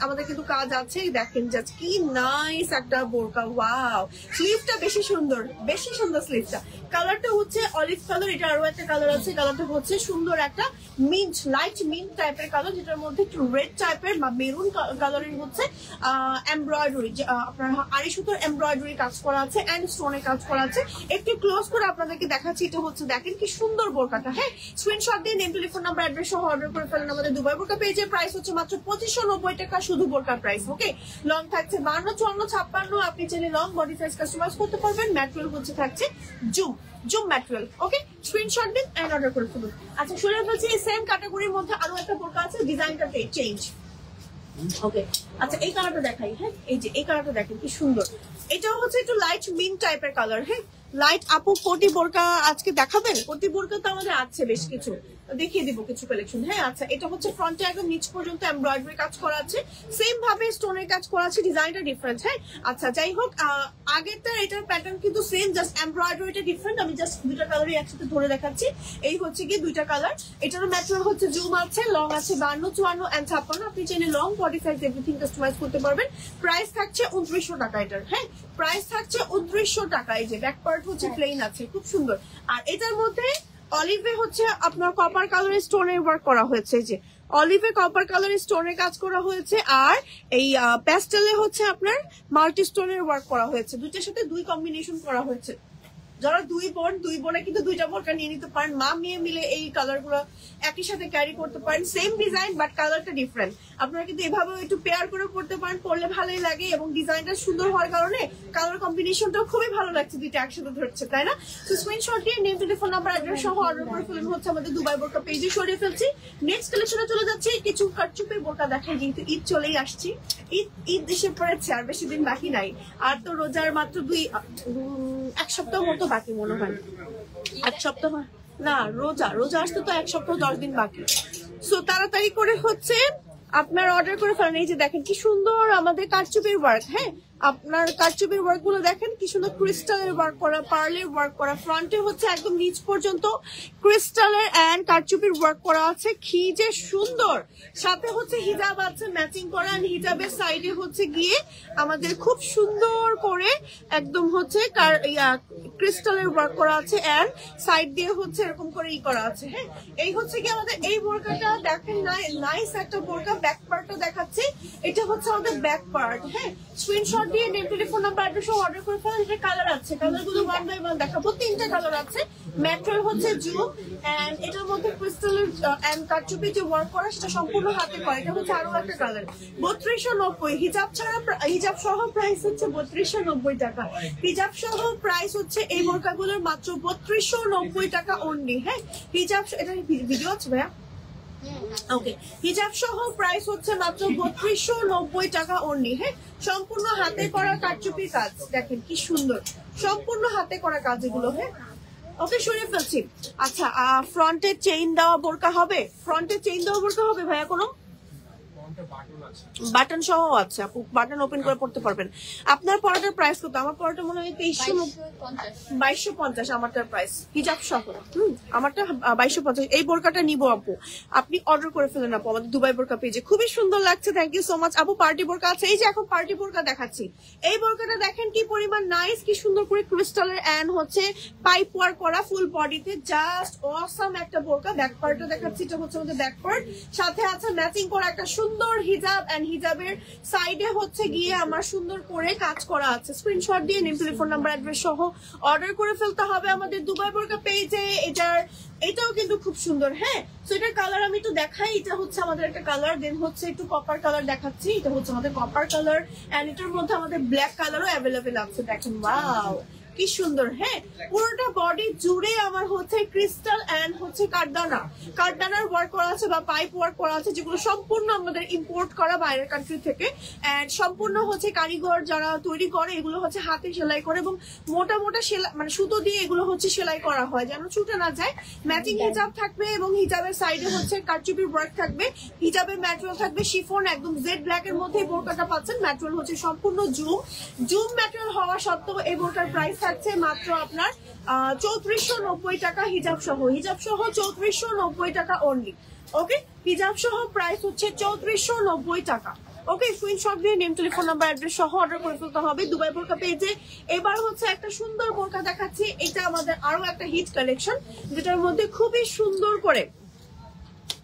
আমাদের কিন্তু কাজ আছে। দেখেন জাস্ট কি নাইস একটা বোরকা, ওয়াও। স্লিভটা বেশি সুন্দর স্লিভটা। কালারটা হচ্ছে অলিভ কালার, এটা আরো একটা কালার আছে, কালারটা হচ্ছে সুন্দর একটা মিন্ট, লাইট মিন্ট টাইপের কালার, যেটার মধ্যে একটু রেড টাইপের বা মেরুন কালারের হচ্ছে এমব্রয়ডারি, আপনার আড়ি সুতোর এমব্রয়ডারি কাজ করা আছে এন্ড স্টোনের কাজ করা আছে। একটু ক্লোজ করে আপনাদেরকে দেখাচ্ছি, এটা হচ্ছে দেখেন কি সুন্দর বোরকাটা। হ্যাঁ, স্ক্রিনশট দিয়ে নেম, টেলিফোন নাম্বার, অ্যাড্রেস সহ অর্ডার করে ফেলেন। আমাদের দুবাই বোরকা পেজের প্রাইস হচ্ছে মাত্র 2590 টাকা, শুধু বোরকার প্রাইস। ওকে, লং থাকছে 52, 54, 56, আপনি চাইলে লং বডি সাইজ কাস্টমাইজ করতে পারবেন। ম্যাটেরিয়াল হচ্ছে থাকছে জুম ম্যাটেরিয়াল। ওকে, স্ক্রিনশট দিন এন্ড অর্ডার করে ফেলুন। আচ্ছা, শুনে ফেলছি এই সেম ক্যাটাগরির মধ্যে আরো একটা বোরকা আছে, ডিজাইনটা চেঞ্জ। ওকে, আচ্ছা এই কালারটা দেখাই। হ্যাঁ, এই যে এই কালারটা দেখেন কি সুন্দর, এটা হচ্ছে একটু লাইট মিন্ট টাইপের কালার। হ্যাঁ, লাইট আপু কোটি বোরকা আজকে দেখাবেন? কোটি বোরকা তো আমাদের আছে বেশ কিছু, দেখিয়ে দিব কিছু কালেকশন। হ্যাঁ, আচ্ছা এটা হচ্ছে ফ্রন্টে একদম নিচ পর্যন্ত এমব্রয়ডারি কাজ করা আছে, সেম ভাবে স্টোনের কাজ করা আছে, ডিজাইনটা ডিফারেন্ট। হ্যাঁ, আচ্ছা যাই হোক, আগেরটা এটার প্যাটার্ন কিন্তু সেম, জাস্ট এমব্রয়ডারিটা ডিফারেন্ট। আমি জাস্ট দুইটা কালারই একসাথে ধরে দেখাচ্ছি। এই হচ্ছে কি দুইটা কালার, এটারও ম্যাটেরিয়াল হচ্ছে জুম আছে, লং আছে 52, 54 এন্ড 56। আপনি চাইলে long body size everything customise করতে পারবেন। প্রাইস থাকছে 2900 টাকা এটার। হ্যাঁ, প্রাইস থাকছে 2900 টাকা। এই যে ব্যাক পার্ট হচ্ছে প্লেন আছে, খুব সুন্দর। আর এটার মধ্যে অলিভে হচ্ছে আপনার কপার কালারের স্টোনের ওয়ার্ক করা হয়েছে, যে অলিভে কপার কালারের স্টোনের কাজ করা হয়েছে, আর এই প্যাস্টেলে হচ্ছে আপনার মাল্টি স্টোনের ওয়ার্ক করা হয়েছে। দুইটার সাথে দুই কম্বিনেশন করা হয়েছে। যারা দুই বোনে কিন্তু দুইটা বোরকা নিয়ে নিতে পারেন, মা মেয়ে মিলে এই কালার গুলো একই সাথে ক্যারি করতে পারেন। সেম ডিজাইন বাট কালারটা ডিফারেন্ট। আপনারা কিন্তু এভাবে একটু পেয়ার করে পড়তে পারেন, পড়লে ভালোই লাগে, এবং ডিজাইনটা সুন্দর হওয়ার কারণে কালার কম্বিনেশনটাও খুবই ভালো লাগছে, দুইটা একসাথে ধরছে, তাই না? তো স্ক্রিনশট দিয়ে নেম, টেলিফোন নাম্বার, অ্যাড্রেস সহ অর্ডার করে ফেলেন হচ্ছে আমাদের দুবাই বোরকা পেজে সরিয়ে ফেলছি। নেক্সট কালেকশনে চলে যাচ্ছি, কিছু কারচুপি বোরকা দেখাই, যেহেতু ঈদ চলেই আসছি, ঈদ দেশে পড়েছে, আর বেশি দিন বাকি নাই, আর তো রোজার মাত্র এক সপ্তাহ মতো বাকি মনে হয়, এক সপ্তাহ না, রোজা আসতে তো এক সপ্তাহ 10 দিন বাকি। সো তাড়াতাড়ি করে হচ্ছে আপনার অর্ডার করে ফেলেন। এই যে দেখেন কি সুন্দর আমাদের কারচুপির ওয়ার্ক। হ্যাঁ, আপনার কারচুপির ওয়ার্ক গুলো দেখেন কি সুন্দর, ক্রিস্টালের ওয়ার্ক করা, পার্লের ওয়ার্ক করা, ফ্রন্টে হচ্ছে একদম নিচ পর্যন্ত ক্রিস্টালের এন্ড কারচুপির ওয়ার্ক করা আছে, কি যে সুন্দর। সাথে হচ্ছে হিজাব আছে ম্যাচিং করা, হিজাবের সাইডে হচ্ছে গিয়ে আমাদের খুব সুন্দর করে একদম হচ্ছে ক্রিস্টালের ওয়ার্ক করা আছে, এন্ড সাইড দিয়ে হচ্ছে এরকম করে করা আছে। হ্যাঁ, এই হচ্ছে কি আমাদের এই বোরকাটা দেখেন, নাইস একটা বোরকা। ব্যাক পার্টটা দেখাচ্ছি, এটা হচ্ছে আমাদের ব্যাক পার্ট। হ্যাঁ, স্ক্রিনশট দিয়ে নেম, টেলিফোন নাম্বার, অ্যাড্রেস সহ অর্ডার করে ফেলেন। এটা কালার আছে, কালারগুলো 1 বাই 1 দেখাবো। 3টা কালার আছে, ম্যাটেরিয়াল হচ্ছে জুম, এন্ড এটার মধ্যে ক্রিস্টালের এন্ড কারচুপি যে ওয়ার্ক করা সেটা সম্পূর্ণ হাতে করা। এটা হচ্ছে আরো একটা কালার, 3290। হিজাব সহ প্রাইস হচ্ছে 3290 টাকা। হিজাব সহ প্রাইস হচ্ছে এই বোরকাগুলোর মাত্র 3290 টাকা অনলি। হ্যাঁ, হিজাব, এটা ভিডিও আছে ভাইয়া? ওকে, হিজাব সহ প্রাইস হচ্ছে মাত্র 3290 টাকা অনলি। হ্যাঁ, সম্পূর্ণ হাতে করা কারচুপির কাজ, দেখেন কি সুন্দর, সম্পূর্ণ হাতে করা কাজ এগুলো। হ্যাঁ, ওকে, সরিয়ে ফেলছি। আচ্ছা, ফ্রন্টে চেইন দেওয়া বোরকা হবে? ফ্রন্টে চেইন দেওয়া বোরকা হবে ভাইয়া? কোনো বাটন সহ আছে, আপু বাটন ওপেন করে পড়তে পারবেন। আপনার পড়াটার প্রাইস কত? আমার পড়াটা মনে হয় 2250 আমারটার প্রাইস, হিজাব সহ। আমারটা 2250। এই বোরকাটা নিবো আপু, আপনি অর্ডার করে ফেলেন আপু আমাদের দুবাই বোরকা পেজে, খুবই সুন্দর লাগছে। থ্যাংক ইউ সো মাচ আপু। পার্টি বোরকা আছে, এই যে এখন পার্টি বোরকা দেখাচ্ছি। এই বোরকাটা দেখেন কি পরিমাণ নাইস, কি সুন্দর করে ক্রিস্টালের এন্ড হচ্ছে পাইপ ওয়ার্ক করা ফুল বডিতে, জাস্ট অসাম একটা বোরকা। ব্যাক পার্টটা দেখাচ্ছি, এটা হচ্ছে আমাদের ব্যাক পার্ট, সাথে আছে ম্যাচিং করা একটা সুন্দর হিজাব, এন্ড হিজাবের সাইডে হচ্ছে গিয়ে আমার সুন্দর করে কাজ করা আছে। স্ক্রিনশট দিয়ে নেম, টেলিফোন নাম্বার, অ্যাড্রেস সহ অর্ডার করে ফেলতে হবে আমাদের দুবাই বোরকা পেজে। এটাও কিন্তু খুব সুন্দর। হ্যাঁ, তো এটার কালার আমি একটু দেখাই। এটা হচ্ছে আমাদের একটা কালার, দেন হচ্ছে একটু কপার কালার দেখাচ্ছি। এটা হচ্ছে আমাদের কপার কালার, এন্ড এটার মধ্যে আমাদের ব্ল্যাক কালারও অ্যাভেলেবেল আছে। দেখেন, ওয়াও, কি সুন্দর। হ্যাঁ, পুরোটা বডি জুড়ে আমার হচ্ছে ক্রিস্টাল এন্ড হচ্ছে কাঠদানার ওয়ার্ক করা আছে বা পাইপ ওয়ার্ক করা আছে, যেগুলো সম্পূর্ণ আমাদের ইম্পোর্ট করা বাইরের কান্ট্রি থেকে। এন্ড সম্পূর্ণ হচ্ছে কারিগর যারা তৈরি করে এগুলো হচ্ছে হাতে সেলাই করে এবং মোটা মোটা সেলাই মানে সুতো দিয়ে এগুলো হচ্ছে সেলাই করা হয় যেন ছুটে না যায়। ম্যাচিং হিজাব থাকবে এবং হিজাবের সাইডে হচ্ছে কারচুপির ওয়ার্ক থাকবে। হিজাবের ম্যাটেরিয়াল থাকবে শিফন, একদম জেড ব্ল্যাক এর মধ্যে বোরকাটা পাচ্ছেন। ম্যাটেরিয়াল হচ্ছে সম্পূর্ণ জুম ম্যাটেরিয়াল হওয়া সত্ত্বেও এই বোরকার প্রাইস থাকছে মাত্র আপনার 3490 টাকা হিজাব সহ 3490 টাকা অনলি। ওকে, হিজাব সহ প্রাইস হচ্ছে 3490 টাকা। ওকে, স্ক্রিনশট দিয়ে নেম, টেলিফোন নাম্বার, অ্যাড্রেস সহ অর্ডার করে ফেলতে হবে দুবাই বোরকা পেজে। এবার হচ্ছে একটা সুন্দর বোরকা দেখাচ্ছি, এটা আমাদের আরো একটা হিট কালেকশন যেটার মধ্যে খুবই সুন্দর করে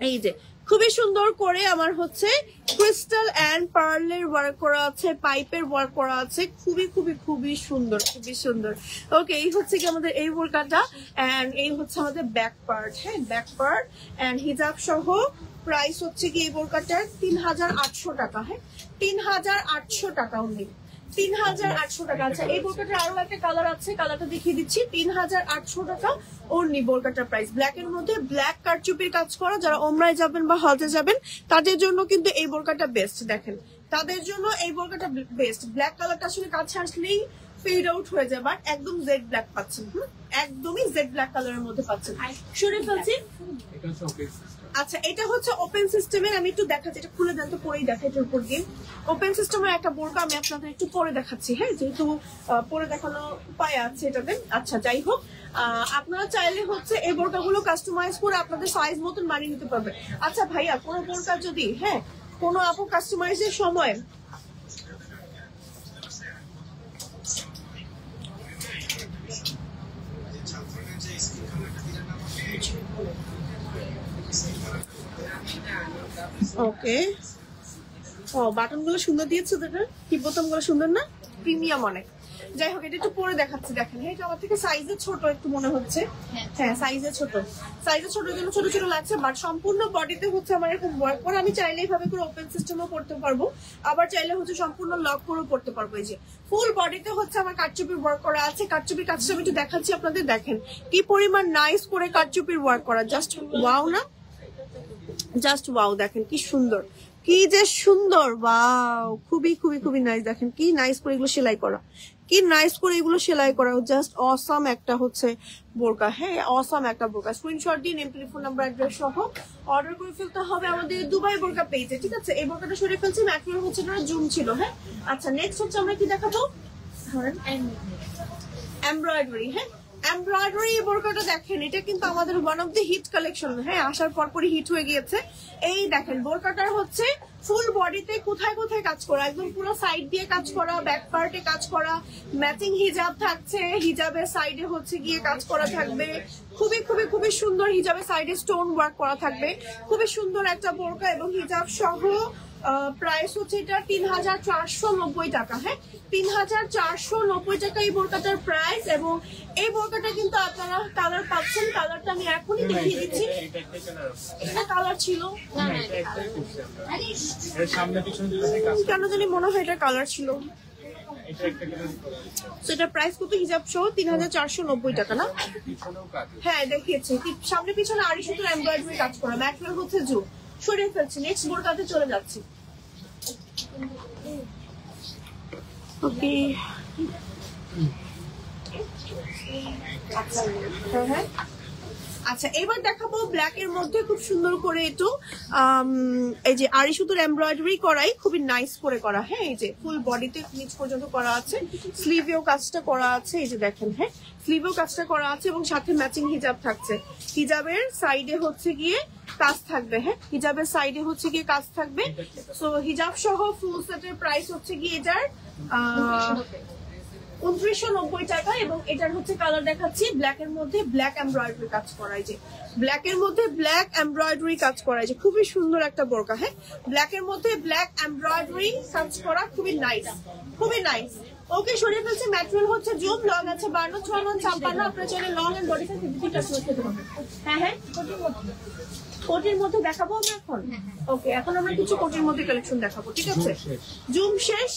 এই যে খুবই সুন্দর করে আমার হচ্ছে ক্রিস্টাল এন্ড পার্লের ওয়ার্ক করা আছে, পাইপের ওয়ার্ক করা আছে, খুবই খুবই খুবই সুন্দর, খুবই সুন্দর। ওকে, এই হচ্ছে কি আমাদের এই বোরকাটা এন্ড এই হচ্ছে আমাদের ব্যাক পার্ট। হ্যাঁ, ব্যাক পার্ট এন্ড হিজাব সহ প্রাইস হচ্ছে কি এই বোরকাটার 3800 টাকা। হ্যাঁ, 3800 টাকা অনলি, 3800 টাকা। আচ্ছা, এই বোরকাটার আরো একটা কালার আছে, কালারটা দেখিয়ে দিচ্ছি। 3800 টাকা অনলি বোরকাটার প্রাইস। ব্ল্যাক এর মধ্যে ব্ল্যাক কারচুপির কাজ করা, যারা ওমরায় যাবেন বা হজে যাবেন তাদের জন্য কিন্তু এই বোরকাটা বেস্ট। দেখেন, তাদের জন্য এই বোরকাটা বেস্ট। ব্ল্যাক কালারটা আসলে কাছে আসলেই ফেড আউট হয়ে যায়, বাট একদম জেড ব্ল্যাক পাচ্ছেন। একদমই জেড ব্ল্যাক কালারের মধ্যে পাচ্ছেন। সরে ফেলছি। আচ্ছা, এটা হচ্ছে ওপেন সিস্টেমের, আমি একটু দেখাচ্ছি, এটা খুলে দেন তো, পরেই দেখাই এটার উপর দিয়ে। ওপেন সিস্টেমের একটা বোরকা আমি আপনাদের একটু পরে দেখাচ্ছি। হ্যাঁ, যেহেতু পরে দেখানো উপায় আছে এটাতে। আচ্ছা, যাই হোক, আপনারা চাইলে হচ্ছে এই বোরকাগুলো কাস্টমাইজ করে আপনাদের সাইজ মতন বানিয়ে নিতে পারবেন। আচ্ছা ভাইয়া, কোনো বোরকা যদি কোনো আপু কাস্টমাইজের সময় ওকে, ও বাটন গুলো সুন্দর দিয়েছে, কি বোতাম গুলো সুন্দর না, প্রিমিয়াম অনেক। যাই হোক, এটা একটু পরে দেখাচ্ছি। দেখেন, এটা আমার থেকে সাইজে ছোট একটু মনে হচ্ছে। হ্যাঁ, সাইজে ছোট জন্য ছোট ছোট লাগছে, বাট সম্পূর্ণ বডিতে হচ্ছে আমার এরকম ওয়ার্ক করে। আমি চাইলে এইভাবে করে ওপেন সিস্টেমও করতে পারবো, আবার চাইলে হচ্ছে সম্পূর্ণ লক করেও করতে পারবো। এই যে ফুল বডিতে হচ্ছে আমার কারচুপির ওয়ার্ক করা আছে। কারচুপির কাজটা আমি একটু দেখাচ্ছি আপনাদের। দেখেন কি পরিমাণ নাইস করে কারচুপির ওয়ার্ক করা, জাস্ট ওয়াও না, জাস্ট ওয়াও। দেখেন কি সুন্দর, কি যে সুন্দর, ওয়াও, খুবই খুবই খুবই নাইস। দেখেন কি নাইস করে এগুলো সেলাই করা, কি নাইস করে এগুলো সেলাই করা, জাস্ট অসাম একটা হচ্ছে বোরকা। হ্যাঁ, অসাম একটা বোরকা। স্ক্রিনশট দিয়ে নেম, টেলিফোন নাম্বার, অ্যাড্রেস সহ অর্ডার করে ফেলতে হবে আমাদের দুবাই বোরকা পেজে। ঠিক আছে, এই বোরকাটা সরিয়ে ফেলছি, ম্যাটেরিয়াল হচ্ছে না, জুম ছিল। হ্যাঁ, আচ্ছা, নেক্সট হচ্ছে আমরা কি দেখাবো, এমব্রয়ডারি। হ্যাঁ, এমব্রয়ডারি বোরকাটা দেখেন, এটা কিন্তু আমাদের one of the hit collection. হ্যাঁ, আসার পরপরই হিট হয়ে গিয়েছে। এই দেখেন, বোরকাটার হচ্ছে ফুল বডিতে কোথায় কোথায় কাজ করা, একদম পুরো সাইড দিয়ে কাজ করা, ব্যাক পার্টে কাজ করা, ম্যাচিং হিজাব থাকছে, হিজাবের সাইডে হচ্ছে গিয়ে কাজ করা থাকবে। খুবই খুবই খুবই সুন্দর, হিজাবের সাইডে স্টোন ওয়ার্ক করা থাকবে। খুবই সুন্দর একটা বোরকা এবং হিজাব সহ প্রাইস হচ্ছে এটা 3490 টাকা। হ্যাঁ, 3490 টাকা এই বোরকাটার প্রাইস। এবং এই বোরকাটা কিন্তু আপনারা কালার পাচ্ছেন, কালারটা আমি এখনই দেখিয়ে দিচ্ছি। এটা কালার ছিল কেন জানি মনে হয় এটা কালার ছিল। এটা প্রাইস কত হিজাব সহ 3490 টাকা না? হ্যাঁ, দেখিয়েছি সামনে পিছনে আড়ি সুতোর এমব্রয়ডারি কাজ করা, ম্যাটেরিয়াল হচ্ছে জুম। সরিয়ে ফেলছি, নেক্সট বোরকাতে চলে যাচ্ছি। ওকে, আচ্ছা, এবার দেখাবো ব্ল্যাক এর মধ্যে খুব সুন্দর করে একটু এই যে আড়ি সুতোর এমব্রয়ডারি করাই, খুবই নাইস করে করা। হ্যাঁ, এই যে ফুল বডিতে নিচ পর্যন্ত করা আছে, স্লিভেও কাজটা করা আছে। এই যে দেখেন, হ্যাঁ, স্লিভেও কাজটা করা আছে এবং সাথে ম্যাচিং হিজাব থাকছে। হিজাবের সাইডে হচ্ছে গিয়ে কাজ থাকবে। হ্যাঁ, হিজাবের সাইডে হচ্ছে গিয়ে কাজ থাকবে। সো হিজাব সহ ফুল সেটের প্রাইস হচ্ছে গিয়ে এটার 2990 টাকা। এবং এটার হচ্ছে কালার দেখাচ্ছি, ব্ল্যাক এর মধ্যে ব্ল্যাক এমব্রয়ডারি কাজ করাই, যে ব্ল্যাক এর মধ্যে ব্ল্যাক এমব্রয়ডারি কাজ করাই, যে খুবই সুন্দর একটা বোরকা। হ্যাঁ, ব্ল্যাক এর মধ্যে ব্ল্যাক এমব্রয়ডারি কাজ করা, খুবই নাইস, খুবই নাইস। ওকে, সরিয়ে ফেলছে। ম্যাটেরিয়াল হচ্ছে জুম, লং আছে 52, 56, 56। আপনার চাইলে long and body size 50 touch করতে পারবেন। হ্যাঁ হ্যাঁ, কোটির মধ্যে দেখাবো আমরা এখন। ওকে, এখন আমরা কিছু কোটির মধ্যে কালেকশন দেখাবো। ঠিক আছে, জুম শেষ,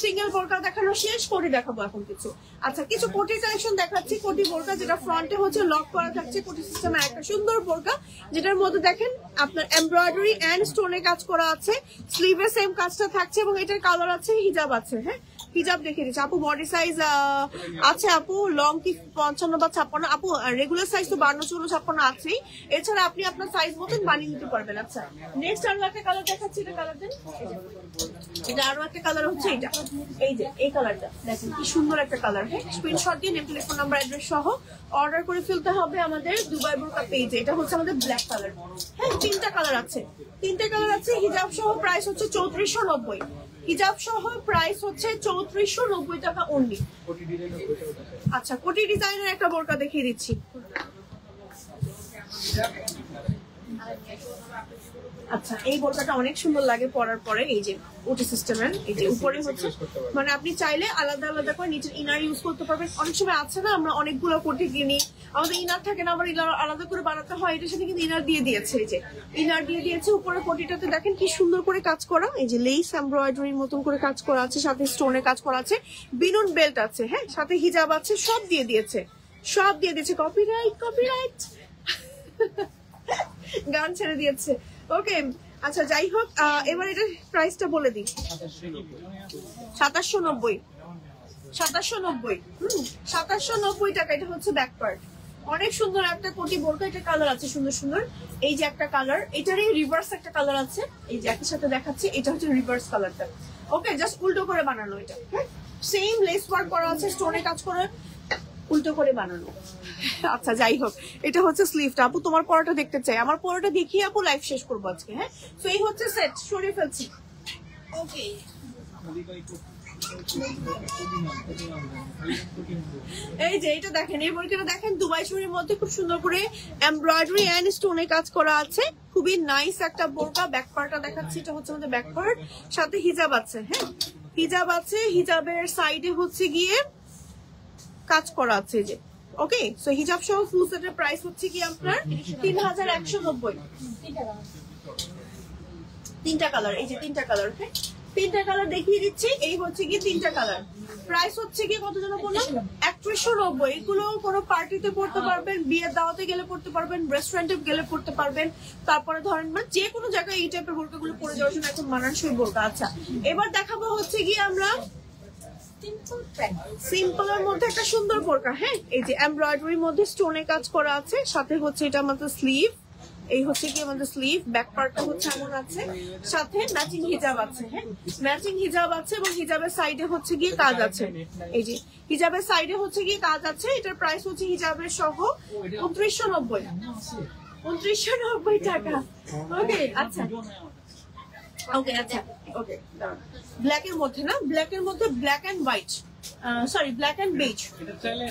সিঙ্গেল বোরকা দেখানো শেষ, কোটি দেখাবো এখন কিছু। আচ্ছা কিছু কোটির কালেকশন দেখাচ্ছি। কোটি বোরকা যেটা ফ্রন্টে হচ্ছে লক করা থাকছে, কোটি সিস্টেমের একটা সুন্দর বোরকা, যেটার মধ্যে দেখেন আপনার এমব্রয়ডারি এন্ড স্টোনে কাজ করা আছে, স্লিভে সেম কাজটা থাকছে এবং এটার কালার আছে, হিজাব আছে। হ্যাঁ হিজাব দেখে দিচ্ছি আপু। বডি সাইজ আছে আপু, লং কি 55 বা 56 আপু? রেগুলার সাইজ তো 52, 54, 56 আছেই। এছাড়া আপনি আপনার সাইজ মতন বানিয়ে নিতে পারবেন। আচ্ছা নেক্সট আরো একটা কালার দেখাচ্ছি, এটা কালার দেন। এটা আরো একটা কালার হচ্ছে এটা, এই যে এই কালারটা দেখেন কি সুন্দর একটা কালার। হ্যাঁ স্ক্রিনশট দিয়ে নেম, টেলিফোন নাম্বার, অ্যাড্রেস সহ অর্ডার করে ফেলতে হবে আমাদের দুবাই বোরকা পেজে। এটা হচ্ছে আমাদের ব্ল্যাক কালার। হ্যাঁ তিনটা কালার আছে, তিনটা কালার আছে। হিজাব সহ প্রাইস হচ্ছে 3490। হিজাব সহ প্রাইস হচ্ছে 3490 টাকা অনলি। আচ্ছা কোটি ডিজাইনের একটা বোরকা দেখিয়ে দিচ্ছি। আচ্ছা এই বোরকাটা অনেক সুন্দর লাগে পরার পরে। এই যে ওটি সিস্টেমের, এই যে উপরে হচ্ছে মানে আপনি চাইলে আলাদা আলাদা করে নিচের ইনার ইউজ করতে পারবেন। অনেক সময় আছে না আমরা অনেকগুলো কোটি কিনি, আমাদের ইনার থাকে না, আবার ইনার আলাদা করে বানাতে হয়। এটার সাথে কিন্তু ইনার দিয়ে দিয়েছে, এই যে ইনার দিয়ে দিয়েছে। উপরে কোটিটাতে দেখেন কি সুন্দর করে কাজ করা, এই যে লেস এমব্রয়ডারির মতন করে কাজ করা আছে, সাথে স্টোনে কাজ করা আছে, বিনুন বেল্ট আছে, হ্যাঁ সাথে হিজাব আছে, সব দিয়ে দিয়েছে, সব দিয়ে দিয়েছে। কপিরাইট কপিরাইট গান ছেড়ে দিয়েছে। ওকে আচ্ছা যাই হোক, এবার এটার প্রাইসটা বলে দিই। 2790, 2790, 2790 টাকা। এটা হচ্ছে ব্যাক পার্ট, অনেক সুন্দর একটা কোটি বোরকা। এটা কালার আছে সুন্দর সুন্দর, এই যে একটা কালার, এটারই রিভার্স একটা কালার আছে, এই যে একই সাথে দেখাচ্ছি। এটা হচ্ছে রিভার্স কালারটা। ওকে জাস্ট উল্টো করে বানানো এটা, সেম লেস ওয়ার্ক করা আছে, স্টোনে কাজ করে উল্টো করে বানানো। আচ্ছা যাই হোক, এটা হচ্ছে স্লিভটা। আপু তোমার পরাটা দেখতে চাই, আমার পরাটা দেখিয়ে আপু লাইভ শেষ করবো আজকে। হ্যাঁ তো এই হচ্ছে সেট, সরিয়ে ফেলছি। ওকে এই যে এটা দেখেন, এই বইটা দেখেন দুবাই শরীর মধ্যে খুব সুন্দর করে এমব্রয়ডারি এন্ড স্টোনে কাজ করা আছে, খুবই নাইস একটা বোরকা। ব্যাক পার্টটা দেখাচ্ছি, এটা হচ্ছে আমাদের ব্যাক পার্ট, সাথে হিজাব আছে। হ্যাঁ হিজাব আছে, হিজাবের সাইডে হচ্ছে গিয়ে কাজ করা আছে যে। ওকে সো হিজাব সহ ফুল সেটের প্রাইস হচ্ছে কি আপনার 3190। তিনটা কালার, এই যে তিনটা কালার। ওকে তিনটা কালার দেখিয়ে দিচ্ছি, এই হচ্ছে কি তিনটা কালার। প্রাইস হচ্ছে কি কত যেন বললাম 3190। এগুলো কোনো পার্টিতে পড়তে পারবেন, বিয়ের দাওয়াতে গেলে পড়তে পারবেন, রেস্টুরেন্টে গেলে পড়তে পারবেন, তারপরে ধরেন মানে যে কোনো জায়গায় এই টাইপের বোরকাগুলো পরে যাওয়ার জন্য এখন মানানসই বোরকা। আচ্ছা এবার দেখাবো হচ্ছে কি আমরা সিম্পলের মধ্যে একটা সুন্দর বোরকা। হ্যাঁ এই যে এমব্রয়ডারির মধ্যে স্টোনে কাজ করা আছে, সাথে হচ্ছে এটা আমাদের স্লিভ, এই হচ্ছে কি আমাদের স্লিভ। ব্যাক পার্টটা হচ্ছে এমন আছে, সাথে ম্যাচিং হিজাব আছে। হ্যাঁ ম্যাচিং হিজাব আছে এবং হিজাবের সাইডে হচ্ছে গিয়ে কাজ আছে, এই যে হিজাবের সাইডে হচ্ছে গিয়ে কাজ আছে। এটার প্রাইস হচ্ছে হিজাবের সহ 2990, 2990 টাকা। ওকে আচ্ছা ওকে আচ্ছা ওকে ব্ল্যাক এর মধ্যে না, ব্ল্যাক এর মধ্যে black and white, sorry black and beige. এটা চাইলে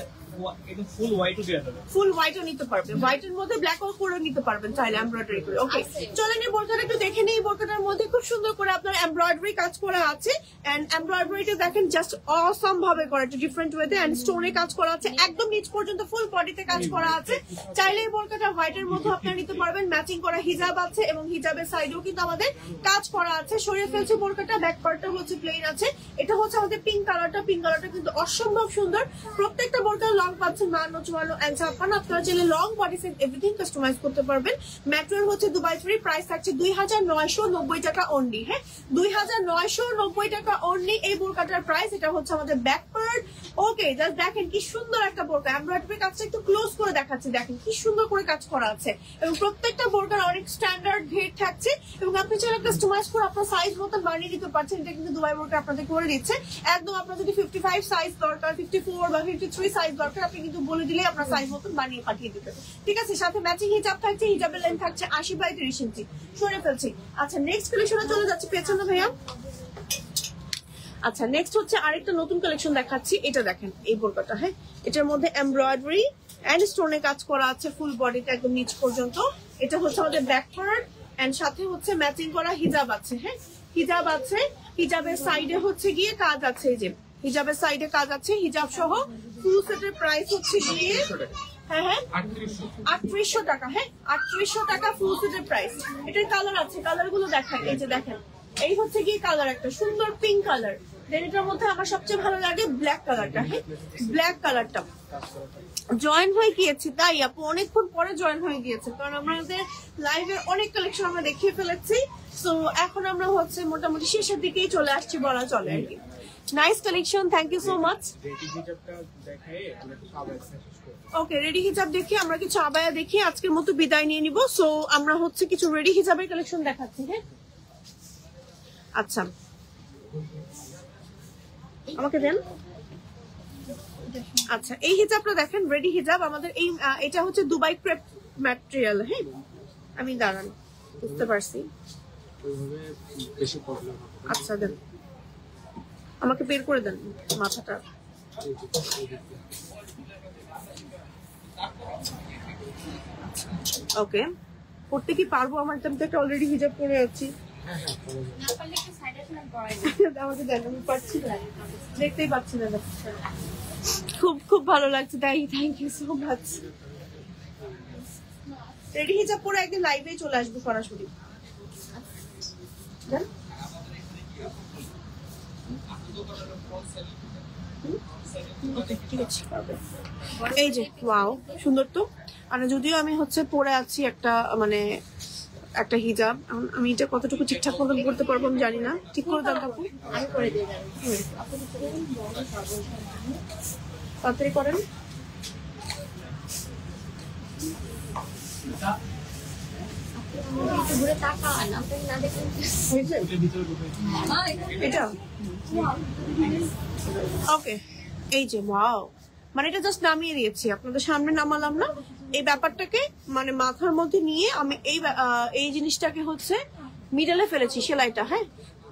এটা ফুল হোয়াইটও দেওয়া যাবে, ফুল হোয়াইটও নিতে পারবে, হোয়াইটের মধ্যে ব্ল্যাক ও করে নিতে পারবেন চাইলে এমব্রয়ডারি করে। ওকে চলেন এই বোরকাটা একটু দেখে নিই। বোরকাটার মধ্যে খুব সুন্দর করে আপনার এমব্রয়ডারি কাজ করা আছে, এন্ড এমব্রয়ডারিটা দেখেন জাস্ট অসাম ভাবে করা, একটু ডিফারেন্ট ওয়েতে, এন্ড স্টোনে কাজ করা আছে, একদম নিচ পর্যন্ত ফুল বডিতে কাজ করা আছে। চাইলে এই বোরকাটা হোয়াইটের মধ্যে আপনারা নিতে পারবেন, ম্যাচিং করা হিজাব আছে এবং হিজাবের সাইডেও কিন্তু আমাদের কাজ করা আছে। সরিয়ে ফেলছে বোরকাটা, ব্যাক পার্টটা হচ্ছে প্লেন আছে। এটা হচ্ছে আমাদের পিঙ্ক কালারটা, পিঙ্ক কালারটা কিন্তু অসম্ভব সুন্দর। প্রত্যেকটা বোরকার লং পাচ্ছেন 52, 54 এন্ড 56। আপনারা চাইলে long body set everything customise করতে পারবেন। ম্যাটেরিয়াল হচ্ছে দুবাই ফ্রি, প্রাইস থাকছে 2990 টাকা অনলি। হ্যাঁ 2990 টাকা অনলি এই বোরকাটার প্রাইস। এটা হচ্ছে আমাদের ব্যাক পার্ট। ওকে জাস্ট দেখেন কি সুন্দর একটা বোরকা, এমব্রয়ডারি কাজটা একটু ক্লোজ করে দেখাচ্ছি, দেখেন কি সুন্দর করে কাজ করা আছে এবং প্রত্যেকটা বোরকার অনেক স্ট্যান্ডার্ড ঘের থাকছে এবং আপনি চাইলে কাস্টমাইজ করে আপনার সাইজ মতো বানিয়ে দিতে পারছেন। এটা কিন্তু দুবাই বোরকা আপনাদের করে দিচ্ছে একদম। আপনার যদি 55 সাইজ দরকার, 54 বা 53 সাইজ দরকার, আপনি কিন্তু বলে দিলে আপনার সাইজ মতন বানিয়ে পাঠিয়ে দিবে। ঠিক আছে, সাথে ম্যাচিং হিজাব থাকছে, হিজাবের লেন্থ থাকছে 80/30 ইঞ্চি। সরে ফেলছি। আচ্ছা নেক্সট কালেকশনে চলে যাচ্ছে পেছনে ভাইয়া। আচ্ছা নেক্সট হচ্ছে আরেকটা নতুন কালেকশন দেখাচ্ছি। এটা দেখেন এই বোরকাটা, হ্যাঁ এটার মধ্যে এমব্রয়ডারি এন্ড স্টোনে কাজ করা আছে ফুল বডিতে একদম নিচ পর্যন্ত। এটা হচ্ছে আমাদের ব্যাক পার্ট এন্ড সাথে হচ্ছে ম্যাচিং করা হিজাব আছে। হ্যাঁ হিজাব আছে, হিজাবের সাইডে হচ্ছে গিয়ে কাজ আছে, এই যে হিজাবের সাইডে কাজ আছে। হিজাব সহ ফুল সেটের প্রাইস হচ্ছে গিয়ে হ্যাঁ হ্যাঁ 3800 টাকা। হ্যাঁ 3800 টাকা ফুল সেটের প্রাইস। এটার কালার আছে, কালার গুলো দেখায়, এই যে দেখেন এই হচ্ছে কি কালার, একটা সুন্দর পিঙ্ক কালার, দেন এটার মধ্যে আমার সবচেয়ে ভালো লাগে ব্ল্যাক কালারটা। হ্যাঁ, ব্ল্যাক কালারটা জয়েন হয়ে গিয়েছি তাই আপু, অনেকক্ষণ পরে জয়েন হয়ে গিয়েছে, কারণ আমাদের লাইভে অনেক কালেকশন আমরা দেখিয়ে ফেলেছি। তো এখন আমরা হচ্ছে মোটামুটি শেষের দিকেই চলে আসছি বলা চলে আর কি। Nice collection, thank you so much. Okay, ready হিজাব দেখি, আমরা কিছু আবায়া দেখি, আজকের মতো বিদায় নিয়ে নিব। সো আমরা হচ্ছে কিছু রেডি হিজাবের কালেকশন দেখাচ্ছি। হ্যাঁ, আচ্ছা আমাকে দেন। আচ্ছা, এই হিজাবটা দেখেন, রেডি হিজাব আমাদের। এই এটা হচ্ছে দুবাই ক্রেপ ম্যাটেরিয়াল। হ্যাঁ, আমি দাঁড়ান, বুঝতে পারছি। আচ্ছা দেন, আমাকে বের করে দেন মাথাটা। ওকে, পড়তে কি পারবো? আমার তো একটা অলরেডি হিজাব পরে আছি। আমাকে দেন, আমি পারছি না, দেখতেই পাচ্ছি না। খুব খুব ভালো লাগছে, তাই thank you so much. Ready হিজাব পরে একদিন লাইভে চলে আসবো সরাসরি। এই যে ওয়াও, সুন্দর তো। আর যদিও আমি হচ্ছে পরে আছি একটা মানে একটা হিজাব, আমি এটা কতটুকু ঠিকঠাক মতন করতে পারবো আমি জানি না। ঠিক করে দেন আপু, আমি করে দিয়ে তাড়াতাড়ি করেন। এটা ওকে, এই যে ওয়াও, মানে এটা জাস্ট নামিয়ে দিয়েছি, আপনাদের সামনে নামালাম না। এই ব্যাপারটাকে মানে মাথার মধ্যে নিয়ে আমি এই জিনিসটাকে হচ্ছে মিডলে ফেলেছি, সেলাইটা। হ্যাঁ,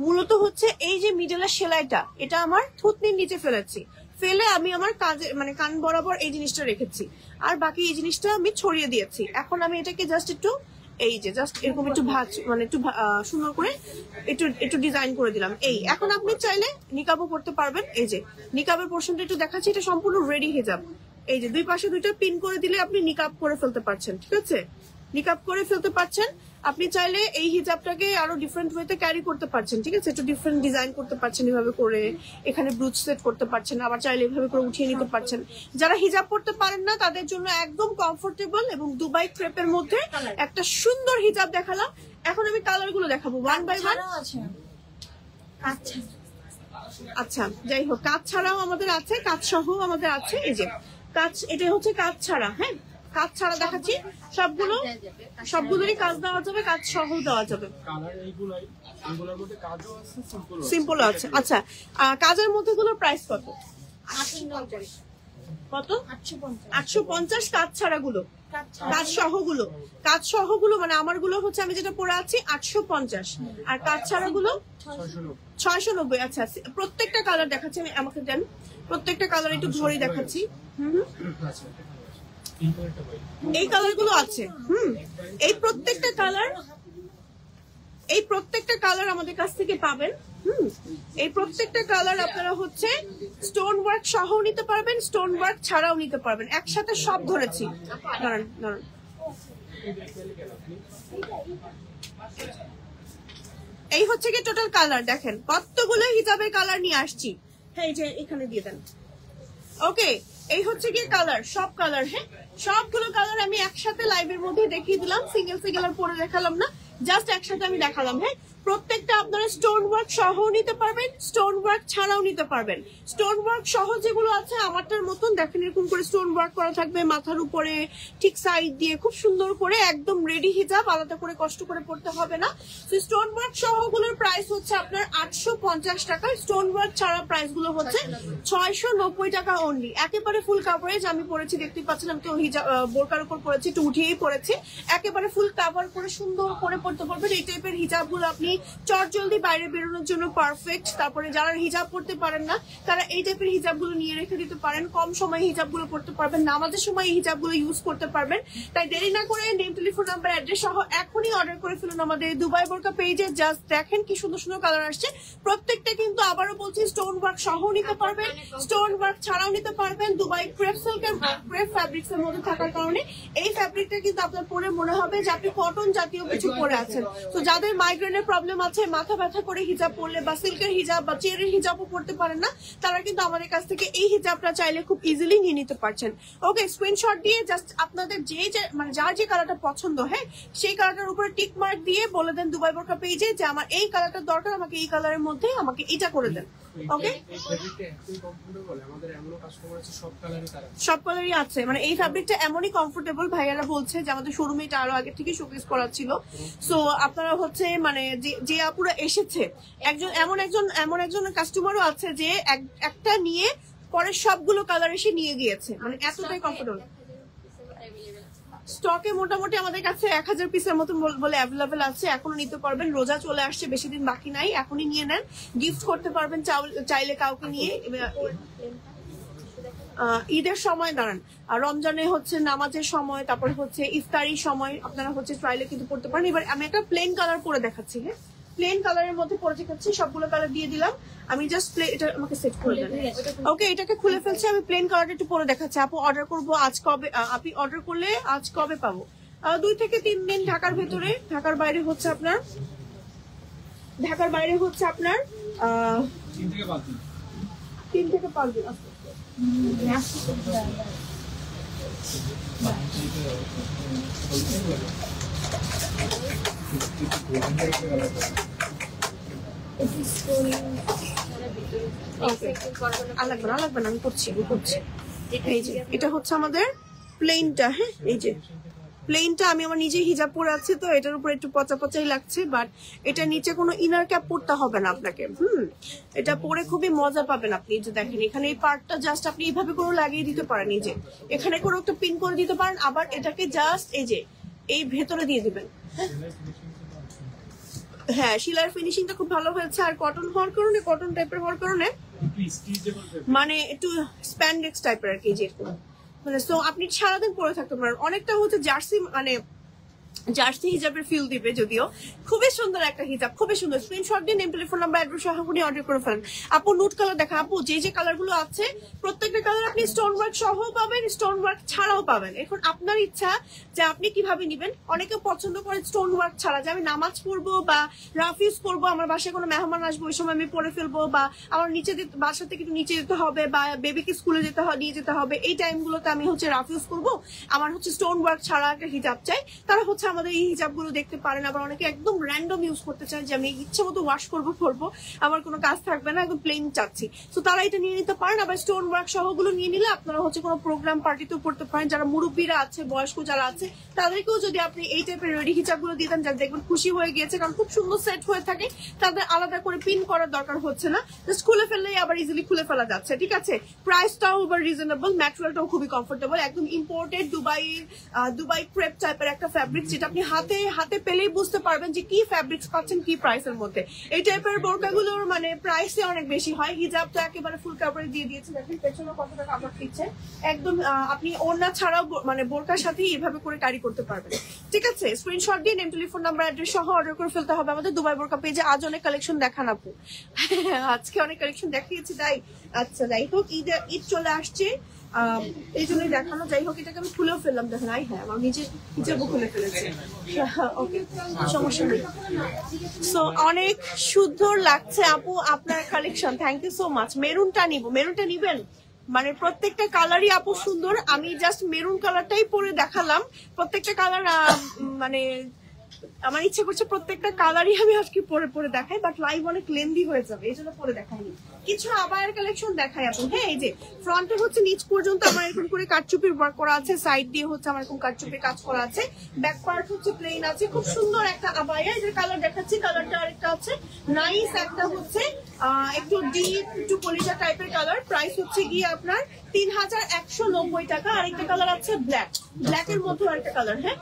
মূলত হচ্ছে এই যে মিডলের সেলাইটা, এটা আমার থুতনির নিচে ফেলেছি, ফেলে আমি আমার কাজে মানে কান বরাবর এই জিনিসটা রেখেছি, আর বাকি এই জিনিসটা আমি ছড়িয়ে দিয়েছি। এখন আমি এটাকে জাস্ট একটু এই যে জাস্ট এরকম একটু ভাঁজ মানে একটু সুন্দর করে একটু ডিজাইন করে দিলাম। এই এখন আপনি চাইলে নিকাবও করতে পারবেন। এই যে নিকাবের পোর্শনটা একটু দেখাচ্ছি, এটা সম্পূর্ণ রেডি হিজাব। এই যে দুই পাশে দুইটা পিন করে দিলে আপনি নিকাব করে ফেলতে পারছেন। ঠিক আছে, নিকাব করে ফেলতে পারছেন। আপনি চাইলে এই হিজাবটাকে আরো ডিফারেন্ট ওয়েতে ক্যারি করতে পারছেন। ঠিক আছে, একটু ডিফারেন্ট ডিজাইন করতে পারছেন এভাবে করে, এখানে ব্রুচ সেট করতে পারছেন, আবার চাইলে এভাবে করে উঠিয়ে নিতে পারছেন। যারা হিজাব পড়তে পারেন না তাদের জন্য একদম কমফোর্টেবল এবং দুবাই ক্রেপের মধ্যে একটা সুন্দর হিজাব দেখালাম। এখন আমি কালার গুলো দেখাবো ওয়ান বাই ওয়ান। আচ্ছা, যাই হোক, কাজ ছাড়াও আমাদের আছে, কাজ সহ আমাদের আছে। এই যে কাজ, এটা হচ্ছে কাজ ছাড়া। হ্যাঁ, কাজ ছাড়া দেখাচ্ছি, সবগুলোরই কাজ দেওয়া যাবে, কাজ সহ দেওয়া যাবে। সিম্পল আছে। আচ্ছা, কাজের মধ্যে গুলোর প্রাইস কত? কত? 850। কাজ ছাড়া গুলো, কাজ সহ গুলো মানে আমার গুলো হচ্ছে আমি যেটা পরে আছি 850, আর কাজ ছাড়া গুলো 690। আচ্ছা, প্রত্যেকটা কালার দেখাচ্ছি আমি, আমাকে দেন প্রত্যেকটা কালার একটু ধরে দেখাচ্ছি। এই কালার গুলো আছে। এই প্রত্যেকটা কালার আমাদের কাছ থেকে পাবেন। এই প্রত্যেকটা কালার আপনারা হচ্ছে স্টোন ওয়ার্ক সহ নিতে পারবেন, স্টোন ওয়ার্ক ছাড়াও নিতে পারবেন, একসাথে সব ধরেছি। দাঁড়ান, এই হচ্ছে কি টোটাল কালার। দেখেন কতগুলো হিজাবের কালার নিয়ে আসছি। হ্যাঁ, এই যে এখানে দিয়ে দেন। ওকে, এই হচ্ছে কি কালার, সব কালার। হ্যাঁ, সবগুলো কালার আমি একসাথে লাইভের মধ্যে দেখিয়ে দিলাম, সিঙ্গেল সিঙ্গেল পরে দেখালাম না, জাস্ট একসাথে আমি দেখালাম। হ্যাঁ, প্রত্যেকটা আপনারা স্টোন ওয়ার্ক সহ নিতে পারবেন, স্টোন ওয়ার্ক ছাড়াও নিতে পারবেন। স্টোন ওয়ার্ক সহ যেগুলো আছে আমারটার মতন দেখেন, এরকম করে স্টোন ওয়ার্ক করা থাকবে মাথার উপরে, ঠিক সাইড দিয়ে খুব সুন্দর করে, একদম রেডি হিজাব, আলাদা করে কষ্ট করে পড়তে হবে না। তো স্টোন ওয়ার্ক সহ গুলোর প্রাইস হচ্ছে আপনার 850 টাকা। স্টোন ওয়ার্ক ছাড়া প্রাইস গুলো হচ্ছে 690 টাকা অনলি। একেবারে ফুল কাভারেজ আমি পরেছি, দেখতে পাচ্ছেন আমি তো হিজাব বোরকার উপর পরেছি, একটু উঠিয়েই পরেছি। একেবারে ফুল কাভার করে সুন্দর করে পড়তে পারবেন। এই টাইপের হিজাব গুলো আপনি চটজলদি বাইরে বেরোনোর জন্য পারফেক্ট। তারপরে যারা হিজাব পড়তে পারেন না তারা এই টাইপের হিজাব গুলো নিয়ে রেখে দিতে পারেন, কম সময়ে হিজাব গুলো পড়তে পারবেন, নামাজের সময় এই হিজাব গুলো ইউজ করতে পারবেন। তাই দেরি না করে নেম, টেলিফোন নাম্বার, অ্যাড্রেস সহ এখনই অর্ডার করে ফেলুন আমাদের দুবাই বোরকা পেজে। জাস্ট দেখেন কি সুন্দর সুন্দর কালার আসছে। প্রত্যেকটা কিন্তু আবারও বলছি স্টোন ওয়ার্ক সহ নিতে পারবেন, স্টোন ওয়ার্ক ছাড়াও নিতে পারবেন। দুবাই ক্রেপ সিল্কের ক্রেপ ফ্যাব্রিক্স এর মধ্যে থাকার কারণে এই ফ্যাব্রিকটা কিন্তু আপনার পরে মনে হবে যে আপনি কটন জাতীয় কিছু পরে আছেন। তো যাদের মাইগ্রেনের প্রবলেম প্রবলেম আছে, মাথা ব্যথা করে হিজাব পরলে বা সিল্কের হিজাব বা চেয়ারের হিজাবও পড়তে পারেন না, তারা কিন্তু আমাদের কাছ থেকে এই হিজাবটা চাইলে খুব ইজিলি নিয়ে নিতে পারছেন। ওকে, স্ক্রিনশট দিয়ে জাস্ট আপনাদের মানে যার যে কালারটা পছন্দ, হ্যাঁ, সেই কালারটার উপরে টিক মার্ক দিয়ে বলে দেন দুবাই বোরকা পেজে যে আমার এই কালারটা দরকার, আমাকে এই কালারের মধ্যে আমাকে এটা করে দেন। ওকে, সব কালারই আছে, মানে এই ফ্যাব্রিকটা এমনই কমফোর্টেবল, ভাইয়ারা বলছে যে আমাদের শোরুমে এটা আরো আগে থেকে শোকেস করা ছিল। সো আপনারা হচ্ছে মানে যে আপুরা এসেছে, এমন একজন কাস্টমারও আছে যে একটা নিয়ে পরে সবগুলো কালার এসে নিয়ে গিয়েছে, মানে এতটাই কমফোর্টেবল। স্টকে মোটামুটি আমাদের কাছে 1000 পিসের মতন বলে অ্যাভেলেবেল আছে, এখনো নিতে পারবেন। রোজা চলে আসছে, বেশি দিন বাকি নাই, এখনই নিয়ে নেন, গিফট করতে পারবেন চাইলে কাউকে নিয়ে। ঈদের সময় দাঁড়ান, আর রমজানে হচ্ছে নামাজের সময়, তারপরে হচ্ছে ইফতারির সময় আপনারা হচ্ছে ট্রাইলে কিন্তু পড়তে পারেন। এবার আমি একটা প্লেন কালার পরে দেখাচ্ছি, হ্যাঁ, প্লেন কালারের মধ্যে পরে দেখাচ্ছি, সবগুলো কালার দিয়ে দিলাম আমি, জাস্ট এটা আমাকে সেট করে দেন। ওকে, এটাকে খুলে ফেলছি আমি, প্লেন কালারটা একটু পরে দেখাচ্ছি। আপু অর্ডার করবো আজ কবে, আপনি অর্ডার করলে আজ কবে পাবো? 2 থেকে 3 দিন ঢাকার ভেতরে, ঢাকার বাইরে হচ্ছে আপনার 3 থেকে 5 দিন। লাগবে না, আমি করছি। এই যে এটা হচ্ছে আমাদের প্লেনটা, হ্যাঁ, এই যে প্লেনটা আমি আমার নিজেই হিজাব পরে আছি, তো এটার উপর একটু পচা পচাই লাগছে, বাট এটা নিচে কোনো ইনার ক্যাপ পরতে হবে না আপনাকে। এটা পরে খুবই মজা পাবেন আপনি। যে দেখেন এখানে এই পার্টটা জাস্ট আপনি এইভাবে করে লাগিয়ে দিতে পারেন, এই যে এখানে করে একটা পিন করে দিতে পারেন, আবার এটাকে জাস্ট এই যে এই ভেতরে দিয়ে দিবেন। হ্যাঁ, শিলার ফিনিশিংটা খুব ভালো হয়েছে, আর কটন হওয়ার কারণে, কটন টাইপের হওয়ার কারণে মানে একটু স্প্যান্ডেক্স টাইপের আর কি, যে মানে সো আপনি সারাদিন পরে থাকতে পারেন। অনেকটা হচ্ছে জার্সি, মানে জার্সি হিজাবের ফিল দিবে, যদিও খুবই সুন্দর একটা হিজাব, খুবই সুন্দর। স্ক্রিনশট দিয়ে নেম, টেলিফোন নাম্বার, অ্যাড্রেস সহ অর্ডার করে ফেলেন। আপু নুট কালার দেখা, আপু যে কালার গুলো আছে প্রত্যেকটা কালার আপনি স্টোন ওয়ার্ক সহ পাবেন, স্টোন ওয়ার্ক ছাড়াও পাবেন। এখন আপনার ইচ্ছা যে আপনি কিভাবে নিবেন। অনেকে পছন্দ করে স্টোন ওয়ার্ক ছাড়া, যে আমি নামাজ পড়বো বা রাফিউজ করবো, আমার বাসায় কোনো মেহমান আসবো ওই সময় আমি পরে ফেলবো, বা আমার বাসা থেকে একটু নিচে যেতে হবে, বা বেবিকে স্কুলে নিয়ে যেতে হবে, এই টাইমগুলোতে আমি হচ্ছে রাফিউজ করবো, আমার হচ্ছে স্টোন ওয়ার্ক ছাড়া একটা হিজাব চাই, তারা হচ্ছে আমাদের এই হিজাবগুলো দেখতে পারেন। আবার অনেকে একদম র্যান্ডম ইউজ করতে চায়, যে আমি ইচ্ছে মতো ওয়াশ করবো, আমার কোনো কাজ থাকবে না, একদম প্লেন চাচ্ছি, তো তারা এটা নিয়ে নিতে পারেন। আবার স্টোন ওয়ার্ক সহগুলো নিয়ে নিলে আপনারা হচ্ছে কোনো প্রোগ্রাম পার্টিতেও পড়তে পারেন। যারা মুরব্বীরা আছে, বয়স্ক যারা আছে, তাদেরকেও যদি আপনি এই টাইপের রেডি হিজাবগুলো দিতেন, যারা দেখবেন খুশি হয়ে গিয়েছে, কারণ খুব সুন্দর সেট হয়ে থাকে, তাদের আলাদা করে পিন করার দরকার হচ্ছে না, জাস্ট খুলে ফেললেই আবার ইজিলি খুলে ফেলা যাচ্ছে। ঠিক আছে, প্রাইসটাও আবার রিজনেবল, ম্যাটেরিয়ালটাও খুবই কমফোর্টেবল, একদম ইম্পোর্টেড দুবাই ক্রেপ টাইপের একটা ফ্যাব্রিক, যেটা আপনি হাতে পেলেই বুঝতে পারবেন যে কি ফ্যাব্রিক্স পাচ্ছেন কি প্রাইসের মধ্যে। এই টাইপের বোরকাগুলোর মানে প্রাইসে অনেক বেশি হয়। হিজাবটা একেবারে ফুল কাভারে দিয়ে দিয়েছে, দেখেন পেছনে কতটা কাভার দিচ্ছে, একদম আপনি ওড়না ছাড়াও মানে বোরকার সাথে এইভাবে করে ক্যারি করতে পারবেন। ঠিক আছে, স্ক্রিনশট দিয়ে নেম, টেলিফোন নাম্বার, অ্যাড্রেস সহ অর্ডার করে ফেলতে হবে আমাদের দুবাই বোরকা পেজে। আজ অনেক কালেকশন দেখান আপু, আজকে অনেক কালেকশন দেখিয়েছি তাই। আচ্ছা, যাই হোক, ঈদ চলে আসছে, এই জন্যই দেখানো। যাই হোক, এটাকে আমি খুলেও ফেললাম, দেখেন, হ্যাঁ, আমার নিজের হিজাবও খুলে ফেলেছে। ওকে, সমস্যা নেই। সো অনেক সুন্দর লাগছে আপু আপনার collection, thank you so much. মেরুনটা নিবেন, মানে প্রত্যেকটা কালারই আপু সুন্দর। আমি জাস্ট মেরুন কালারটাই পরে দেখালাম, প্রত্যেকটা কালার মানে আমার ইচ্ছে করছে প্রত্যেকটা কালারই আমি আজকে পরে দেখাই, বাট লাইভ অনেক লেন্দি হয়ে যাবে, এই জন্য পরে দেখাইনি। কিছু আবায়ের কালেকশন দেখাই আপু। হ্যাঁ, এই যে ফ্রন্টে হচ্ছে নিচ পর্যন্ত আমার এরকম করে কাটচুপির ওয়ার্ক করা আছে, সাইড দিয়ে হচ্ছে আমার এরকম কাটচুপির কাজ করা আছে, ব্যাক পার্ট হচ্ছে প্লেন আছে, খুব সুন্দর একটা আবায়া। এর কালার দেখাচ্ছি, কালারটা আরেকটা আছে নাইস, একটা হচ্ছে একটু ডিপ একটু কলিজা টাইপের কালার, প্রাইস হচ্ছে গিয়ে আপনার 3190 টাকা। আরেকটা কালার আছে ব্ল্যাকের মধ্যে আরেকটা কালার, হ্যাঁ,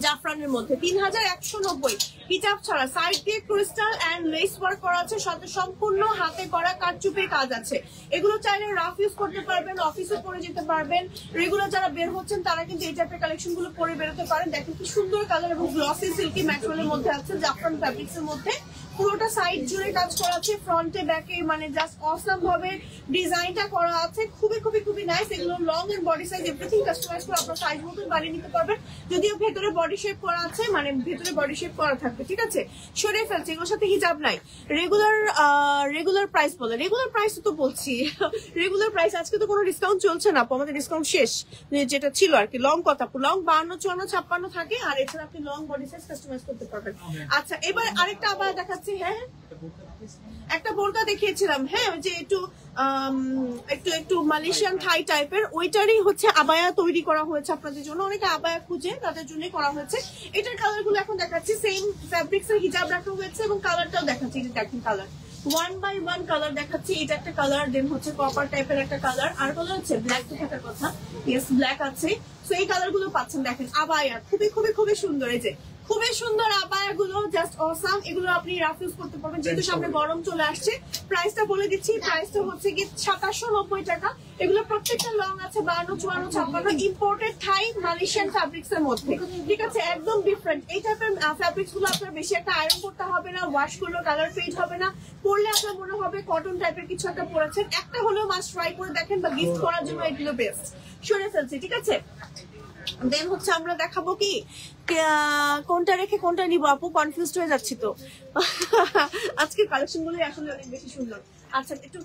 জাফরানের মধ্যে 3190, হিজাব ছাড়া, সাইড দিয়ে ক্রিস্টাল এন্ড লেস ওয়ার্ক করা আছে, সাথে সম্পূর্ণ হাতে করা কাটচুপির কাজ আছে। এগুলো চাইলে রাফ ইউজ করতে পারবেন, অফিসে পরে যেতে পারবেন, রেগুলার যারা বের হচ্ছেন তারা কিন্তু এই টাইপের কালেকশন গুলো পরে বেরোতে পারেন। দেখেন কি সুন্দর কালার এবং গ্লসি সিল্কি ম্যাটেরিয়ালের মধ্যে আছে, জাফরান ফ্যাব্রিক্স এর মধ্যে পুরোটা সাইড জুড়ে কাজ করা আছে, ফ্রন্টে ব্যাকে মানে জাস্ট অসাম ভাবে ডিজাইনটা করা আছে, খুবই খুবই খুবই নাইস। এগুলো long and body size everything customise করে আপনার সাইজ মতন বানিয়ে নিতে পারবেন, যদিও ভেতরে বডি শেপ করা আছে, মানে ভেতরে বডি শেপ করা থাকবে, ঠিক আছে। সরিয়ে ফেলছে, এগুলোর সাথে হিজাব নাই। রেগুলার প্রাইস বলে, রেগুলার প্রাইস তো বলছি রেগুলার প্রাইস আজকে তো কোনো ডিসকাউন্ট চলছে না, আমাদের ডিসকাউন্ট শেষ যেটা ছিল আর কি। লং কথা, লং 52, 54, 56 থাকে, আর এছাড়া আপনি লং বডি সাইজ কাস্টমাইজ করতে পারবেন। আচ্ছা, এবার আরেকটা আবার দেখাচ্ছি। হ্যাঁ, একটা বোরকা দেখিয়েছিলাম, হ্যাঁ, যে একটু একটু মালয়েশিয়ান থাই টাইপের, ওইটারই হচ্ছে আবায়া তৈরি করা হয়েছে আপনাদের জন্য। অনেকে আবায়া খুঁজে, তাদের জন্য করা হয়েছে। এটার কালার গুলো এখন দেখাচ্ছি, সেম ফ্যাব্রিক্স এর হিজাব রাখা হয়েছে এবং কালারটাও দেখাচ্ছি। এটা দেখেন কালার 1 by 1 কালার দেখাচ্ছি। এটা একটা কালার, দেন হচ্ছে কপার টাইপের একটা কালার, আর কালার হচ্ছে ব্ল্যাক তো থাকার কথা, ইয়েস ব্ল্যাক আছে। তো এই কালার গুলো পাচ্ছেন, দেখেন আবায়া খুবই খুবই খুবই সুন্দর। এই যে খুবই সুন্দর আবায়া গুলো, জাস্ট অসাম। এগুলো আপনি রাফ ইউজ করতে পারবেন, যেহেতু সামনে গরম চলে আসছে। প্রাইসটা বলে দিচ্ছি, প্রাইসটা হচ্ছে কি 2790 টাকা। এগুলো প্রত্যেকটা লং আছে 52, 54, 56, ইম্পোর্টেড থাই মালয়েশিয়ান ফ্যাব্রিক্স এর মধ্যে, ঠিক আছে, একদম ডিফারেন্ট। এই টাইপের ফ্যাব্রিক্স গুলো আপনার বেশি একটা আয়রন করতে হবে না, ওয়াশ করলেও কালার ফেড হবে না, পরলে আপনার মনে হবে কটন টাইপের কিছু একটা পরেছেন। একটা হলেও মাস্ট ট্রাই করে দেখেন, বা গিফট করার জন্য এগুলো বেস্ট। সরে ফেলছি, ঠিক আছে। দেন হচ্ছে আমরা দেখাবো কি কোনটা রেখে কোনটা নিবো, আপু কনফিউজড হয়ে যাচ্ছি তো আজকের কালেকশন গুলো আসলে অনেক বেশি সুন্দর। আচ্ছা, একটু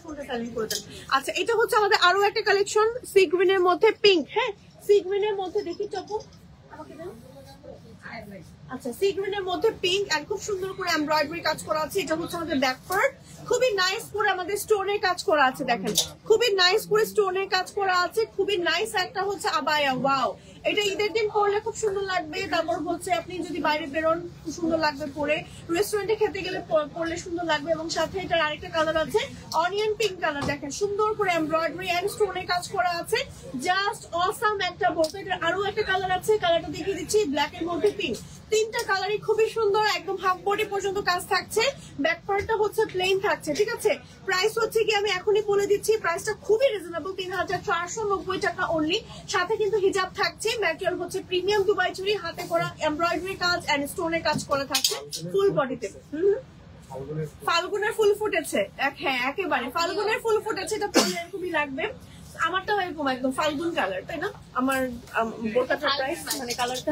ফোনটা সাইলেন্ট করে দেন। আচ্ছা, এটা হচ্ছে আমাদের আরো একটা কালেকশন, সি গ্রিনের মধ্যে পিঙ্ক। হ্যাঁ, সি গ্রিনের মধ্যে দেখি চপু আমাকে দেন। আচ্ছা, সি গ্রিনের মধ্যে পিঙ্ক, আর খুব সুন্দর করে এমব্রয়ডারি কাজ করা আছে। এটা হচ্ছে আমাদের ব্যাক পার্ট, খুবই নাইস করে আমাদের স্টোনের কাজ করা আছে। দেখেন খুবই নাইস করে স্টোনের কাজ করা আছে, খুবই নাইস একটা হচ্ছে আবায়া। ওয়াও, এটা ঈদের দিন পরলে খুব সুন্দর লাগবে। তারপর হচ্ছে আপনি যদি বাইরে বেরোন খুব সুন্দর লাগবে পরে, রেস্টুরেন্টে খেতে গেলে পরলে সুন্দর লাগবে। এবং সাথে এটার আরেকটা কালার আছে অনিয়ন পিঙ্ক কালার, দেখেন সুন্দর করে এমব্রয়ডারি এন্ড স্টোনের কাজ করা আছে, জাস্ট অসাম একটা বোরকা। এটার আরো একটা কালার আছে, কালারটা দেখিয়ে দিচ্ছি, ব্ল্যাক এর মধ্যে পিঙ্ক। তিনটা কালারই খুবই সুন্দর, একদম হাফ বডি পর্যন্ত কাজ থাকছে, ব্যাক পার্টটা হচ্ছে প্লেন থাকছে, ঠিক আছে। প্রাইস হচ্ছে কি আমি এখনই বলে দিচ্ছি, প্রাইসটা খুবই রিজনেবল, 3490 টাকা অনলি। সাথে কিন্তু হিজাব থাকছে, ম্যাটেরিয়াল হচ্ছে প্রিমিয়াম দুবাই চুরি, হাতে করা এমব্রয়ডারি কাজ এন্ড স্টোনের কাজ করা থাকছে ফুল বডিতে। ফাল্গুনের ফুল ফুটেছে, হ্যাঁ একেবারে ফাল্গুনের ফুল ফুটেছে, এটা পরলে খুবই লাগবে। আমারটাও এরকম একদম ফাল্গুন কালার, তাই না? আমার বোরকাটার প্রাইস মানে কালারটা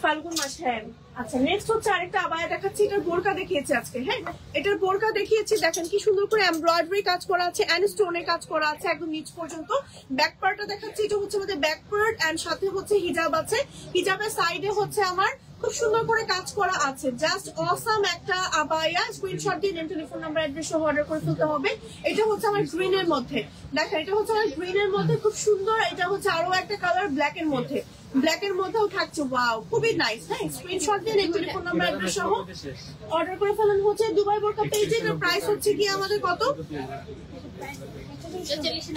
ফাল্গুন মাস। হ্যাঁ, আচ্ছা, নেক্সট হচ্ছে আরেকটা আবায়া দেখাচ্ছি। এটার বোরকা দেখিয়েছি আজকে। হ্যাঁ, এটার বোরকা দেখিয়েছি, দেখেন কি সুন্দর করে এমব্রয়ডারি কাজ করা আছে এন্ড স্টোনের কাজ করা আছে একদম নিচ পর্যন্ত। ব্যাক পার্টটা দেখাচ্ছি, এটা হচ্ছে আমাদের ব্যাক পার্ট এন্ড সাথে হচ্ছে হিজাব আছে। হিজাবের সাইডে হচ্ছে আমার খুব সুন্দর করে কাজ করা আছে, জাস্ট অসাম একটা আবায়া। স্ক্রিনশট দিয়ে নেম, টেলিফোন নাম্বার, অ্যাড্রেস সহ অর্ডার করে ফেলতে হবে। এটা হচ্ছে আমার গ্রিন এর মধ্যে, দেখেন এটা হচ্ছে আমার গ্রিন এর মধ্যে খুব সুন্দর। এটা হচ্ছে আরো একটা কালার ব্ল্যাক এর মধ্যে, ব্ল্যাক এর মধ্যেও থাকছে। ওয়াও, খুবই নাইস। হ্যাঁ, স্ক্রিনশট দিয়ে নেম, টেলিফোন নাম্বার, অ্যাড্রেস সহ অর্ডার করে ফেলেন হচ্ছে দুবাই বোরকা পেজে। এর প্রাইস হচ্ছে কি আমাদের কত?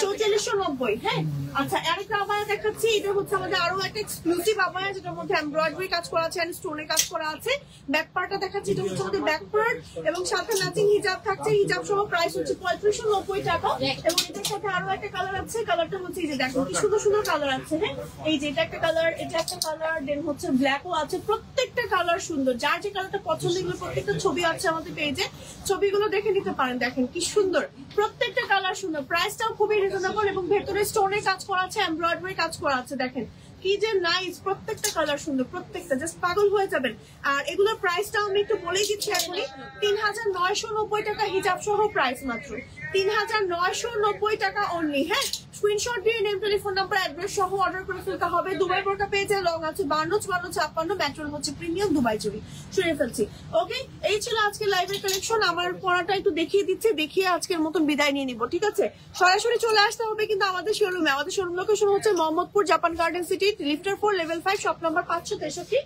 4490। হ্যাঁ, আচ্ছা, আরেকটা আবায়া দেখাচ্ছি। এটা হচ্ছে আমাদের আরো একটা এক্সক্লুসিভ আবায়া, যেটার মধ্যে এমব্রয়ডারি কাজ করা আছে এন্ড স্টোনের কাজ করা আছে। ব্যাক পার্টটা দেখাচ্ছি, এটা হচ্ছে আমাদের ব্যাক পার্ট এবং সাথে ম্যাচিং হিজাব থাকছে। হিজাব সহ প্রাইস হচ্ছে 3590 টাকা। এবং এটার সাথে আরো একটা কালার আছে, কালারটা হচ্ছে এই যে দেখেন কি সুন্দর সুন্দর কালার আছে। হ্যাঁ, এই যে এটা একটা কালার, এটা একটা কালার, দেন হচ্ছে ব্ল্যাকও আছে। প্রত্যেকটা কালার সুন্দর, যার যে কালারটা পছন্দ এগুলো প্রত্যেকটা ছবি আছে আমাদের পেজে, ছবিগুলো দেখে নিতে পারেন। দেখেন কি সুন্দর, প্রত্যেকটা কালার সুন্দর। প্রাইসটাও খুবই রিজনেবল এবং ভেতরে স্টোনের কাজ করা আছে, এমব্রয়ডারি কাজ করা আছে। দেখেন কি যে নাইস, প্রত্যেকটা কালার সুন্দর, প্রত্যেকটা জাস্ট পাগল হয়ে যাবেন। আর এগুলোর প্রাইসটাও আমি একটু বলেই দিচ্ছি এখনই, 3990 টাকা হিজাব সহ প্রাইস মাত্র 3990 টাকা অনলি। হ্যাঁ, স্ক্রিনশট দিয়ে নেম, টেলিফোন নাম্বার, অ্যাড্রেস সহ অর্ডার করে ফেলতে হবে। দুবাই বোরকা পেজে লং আছে 52, 54, 56, ম্যাটেরিয়াল হচ্ছে প্রিমিয়াম দুবাই চুরি। শুনে ফেলছি। ওকে, এই ছিল আজকে লাইভের কালেকশন। আমার পড়াটা একটু দেখিয়ে দিচ্ছে, দেখিয়ে আজকের মতন বিদায় নিয়ে নিব, ঠিক আছে। সরাসরি চলে আসতে হবে কিন্তু আমাদের শোরুমে। আমাদের শোরুম লোকেশন হচ্ছে Mohammadpur Japan garden city, লিফটার 4, level 5, shop number 563।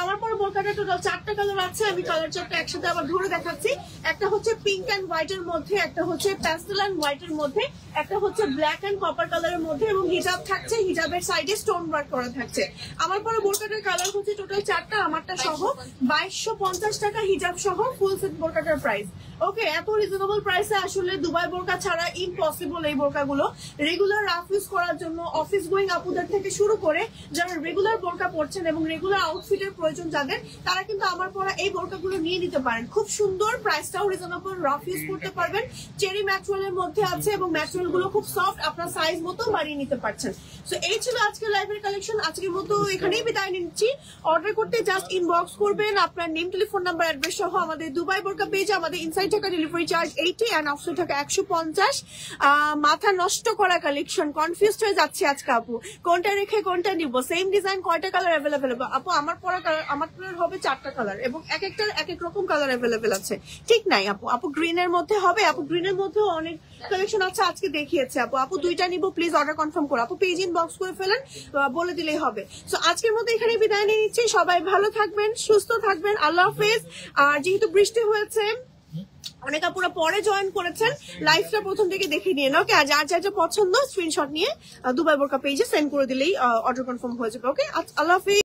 আমার পর বোরকাটা টোটাল 4টা কালার আছে, আমি কালার 4টা একসাথে আবার ধরে দেখাচ্ছি। একটা হচ্ছে পিঙ্ক এন্ড হোয়াইট এর মধ্যে, একটা হচ্ছে প্যাস্টেল এন্ড হোয়াইট এর মধ্যে, একটা হচ্ছে ব্ল্যাক এন্ড কপার কালারের মধ্যে, এবং হিজাব থাকছে, হিজাবের সাইডে স্টোন ওয়ার্ক করা থাকছে। আমার পরে বোরকাটার কালার হচ্ছে টোটাল 4টা, আমারটা সহ 2250 টাকা হিজাব সহ ফুল সেট বোরকাটার প্রাইস। ওকে, এত রিজনেবল প্রাইসে আসলে দুবাই বোরকা ছাড়া ইম্পসিবল এই বোরকাগুলো। রেগুলার রাফ ইউজ করার জন্য অফিস গোয়িং আপুদের থেকে শুরু করে যারা রেগুলার বোরকা পরছেন এবং রেগুলার আউটফিটের প্রয়োজন যাদের, তারা কিন্তু আমার পরা এই বোরকাগুলো নিয়ে নিতে পারেন। খুব সুন্দর, প্রাইসটাও রিজনেবল, রাফ ইউজ করতে পারবেন। চেরি ম্যাটেরিয়ালের মধ্যে আছে এবং ম্যাটেরিয়াল গুলো খুব সফট, আপনার সাইজ মতো বাড়িয়ে নিতে পারছেন। সো এই ছিল আজকের লাইভের কালেকশন। আজকের মতো এখানেই বিদায় নিচ্ছি। অর্ডার করতে জাস্ট ইনবক্স করবেন আপনার নেম, টেলিফোন নাম্বার, অ্যাড্রেস সহ। আমাদের দুবাই বোরকা পেজে আমাদের ইনসাইড টাকা ডেলিভারি চার্জ 80 এন্ড আউটসাইড টাকা 150। মাথা নষ্ট করা কালেকশন, কনফিউজড হয়ে যাচ্ছে আজকে আপু, কোনটা রেখে কোনটা নিব। সেম ডিজাইন কয়টা কালার অ্যাভেলেবেল আপু? আমার পরা কালার, আমার হবে 4টা কালার এবং এক একটার এক এক রকম কালার অ্যাভেলেবেল আছে। ঠিক নাই আপু, আপু গ্রিনের মধ্যে হবে, আপু গ্রিনের মধ্যেও অনেক কালেকশন আছে, আজকে দেখিয়েছে আপু। আপু 2টা নিব, প্লিজ অর্ডার কনফার্ম করো আপু, পেজ ইনবক্স করে ফেলেন, বলে দিলেই হবে। সো আজকের মতো এখানে বিদায় নিয়ে নিচ্ছি। সবাই ভালো থাকবেন, সুস্থ থাকবেন, আল্লাহ হাফেজ। আর যেহেতু বৃষ্টি হয়েছে, অনেক আপুরা পরে জয়েন করেছেন, লাইভটা প্রথম থেকে দেখে নিয়ে ওকে। আর যার যার পছন্দ স্ক্রিনশট নিয়ে দুবাই বোরকা পেজে সেন্ড করে দিলেই অর্ডার কনফার্ম হয়ে যাবে। ওকে, আল্লাহ হাফেজ।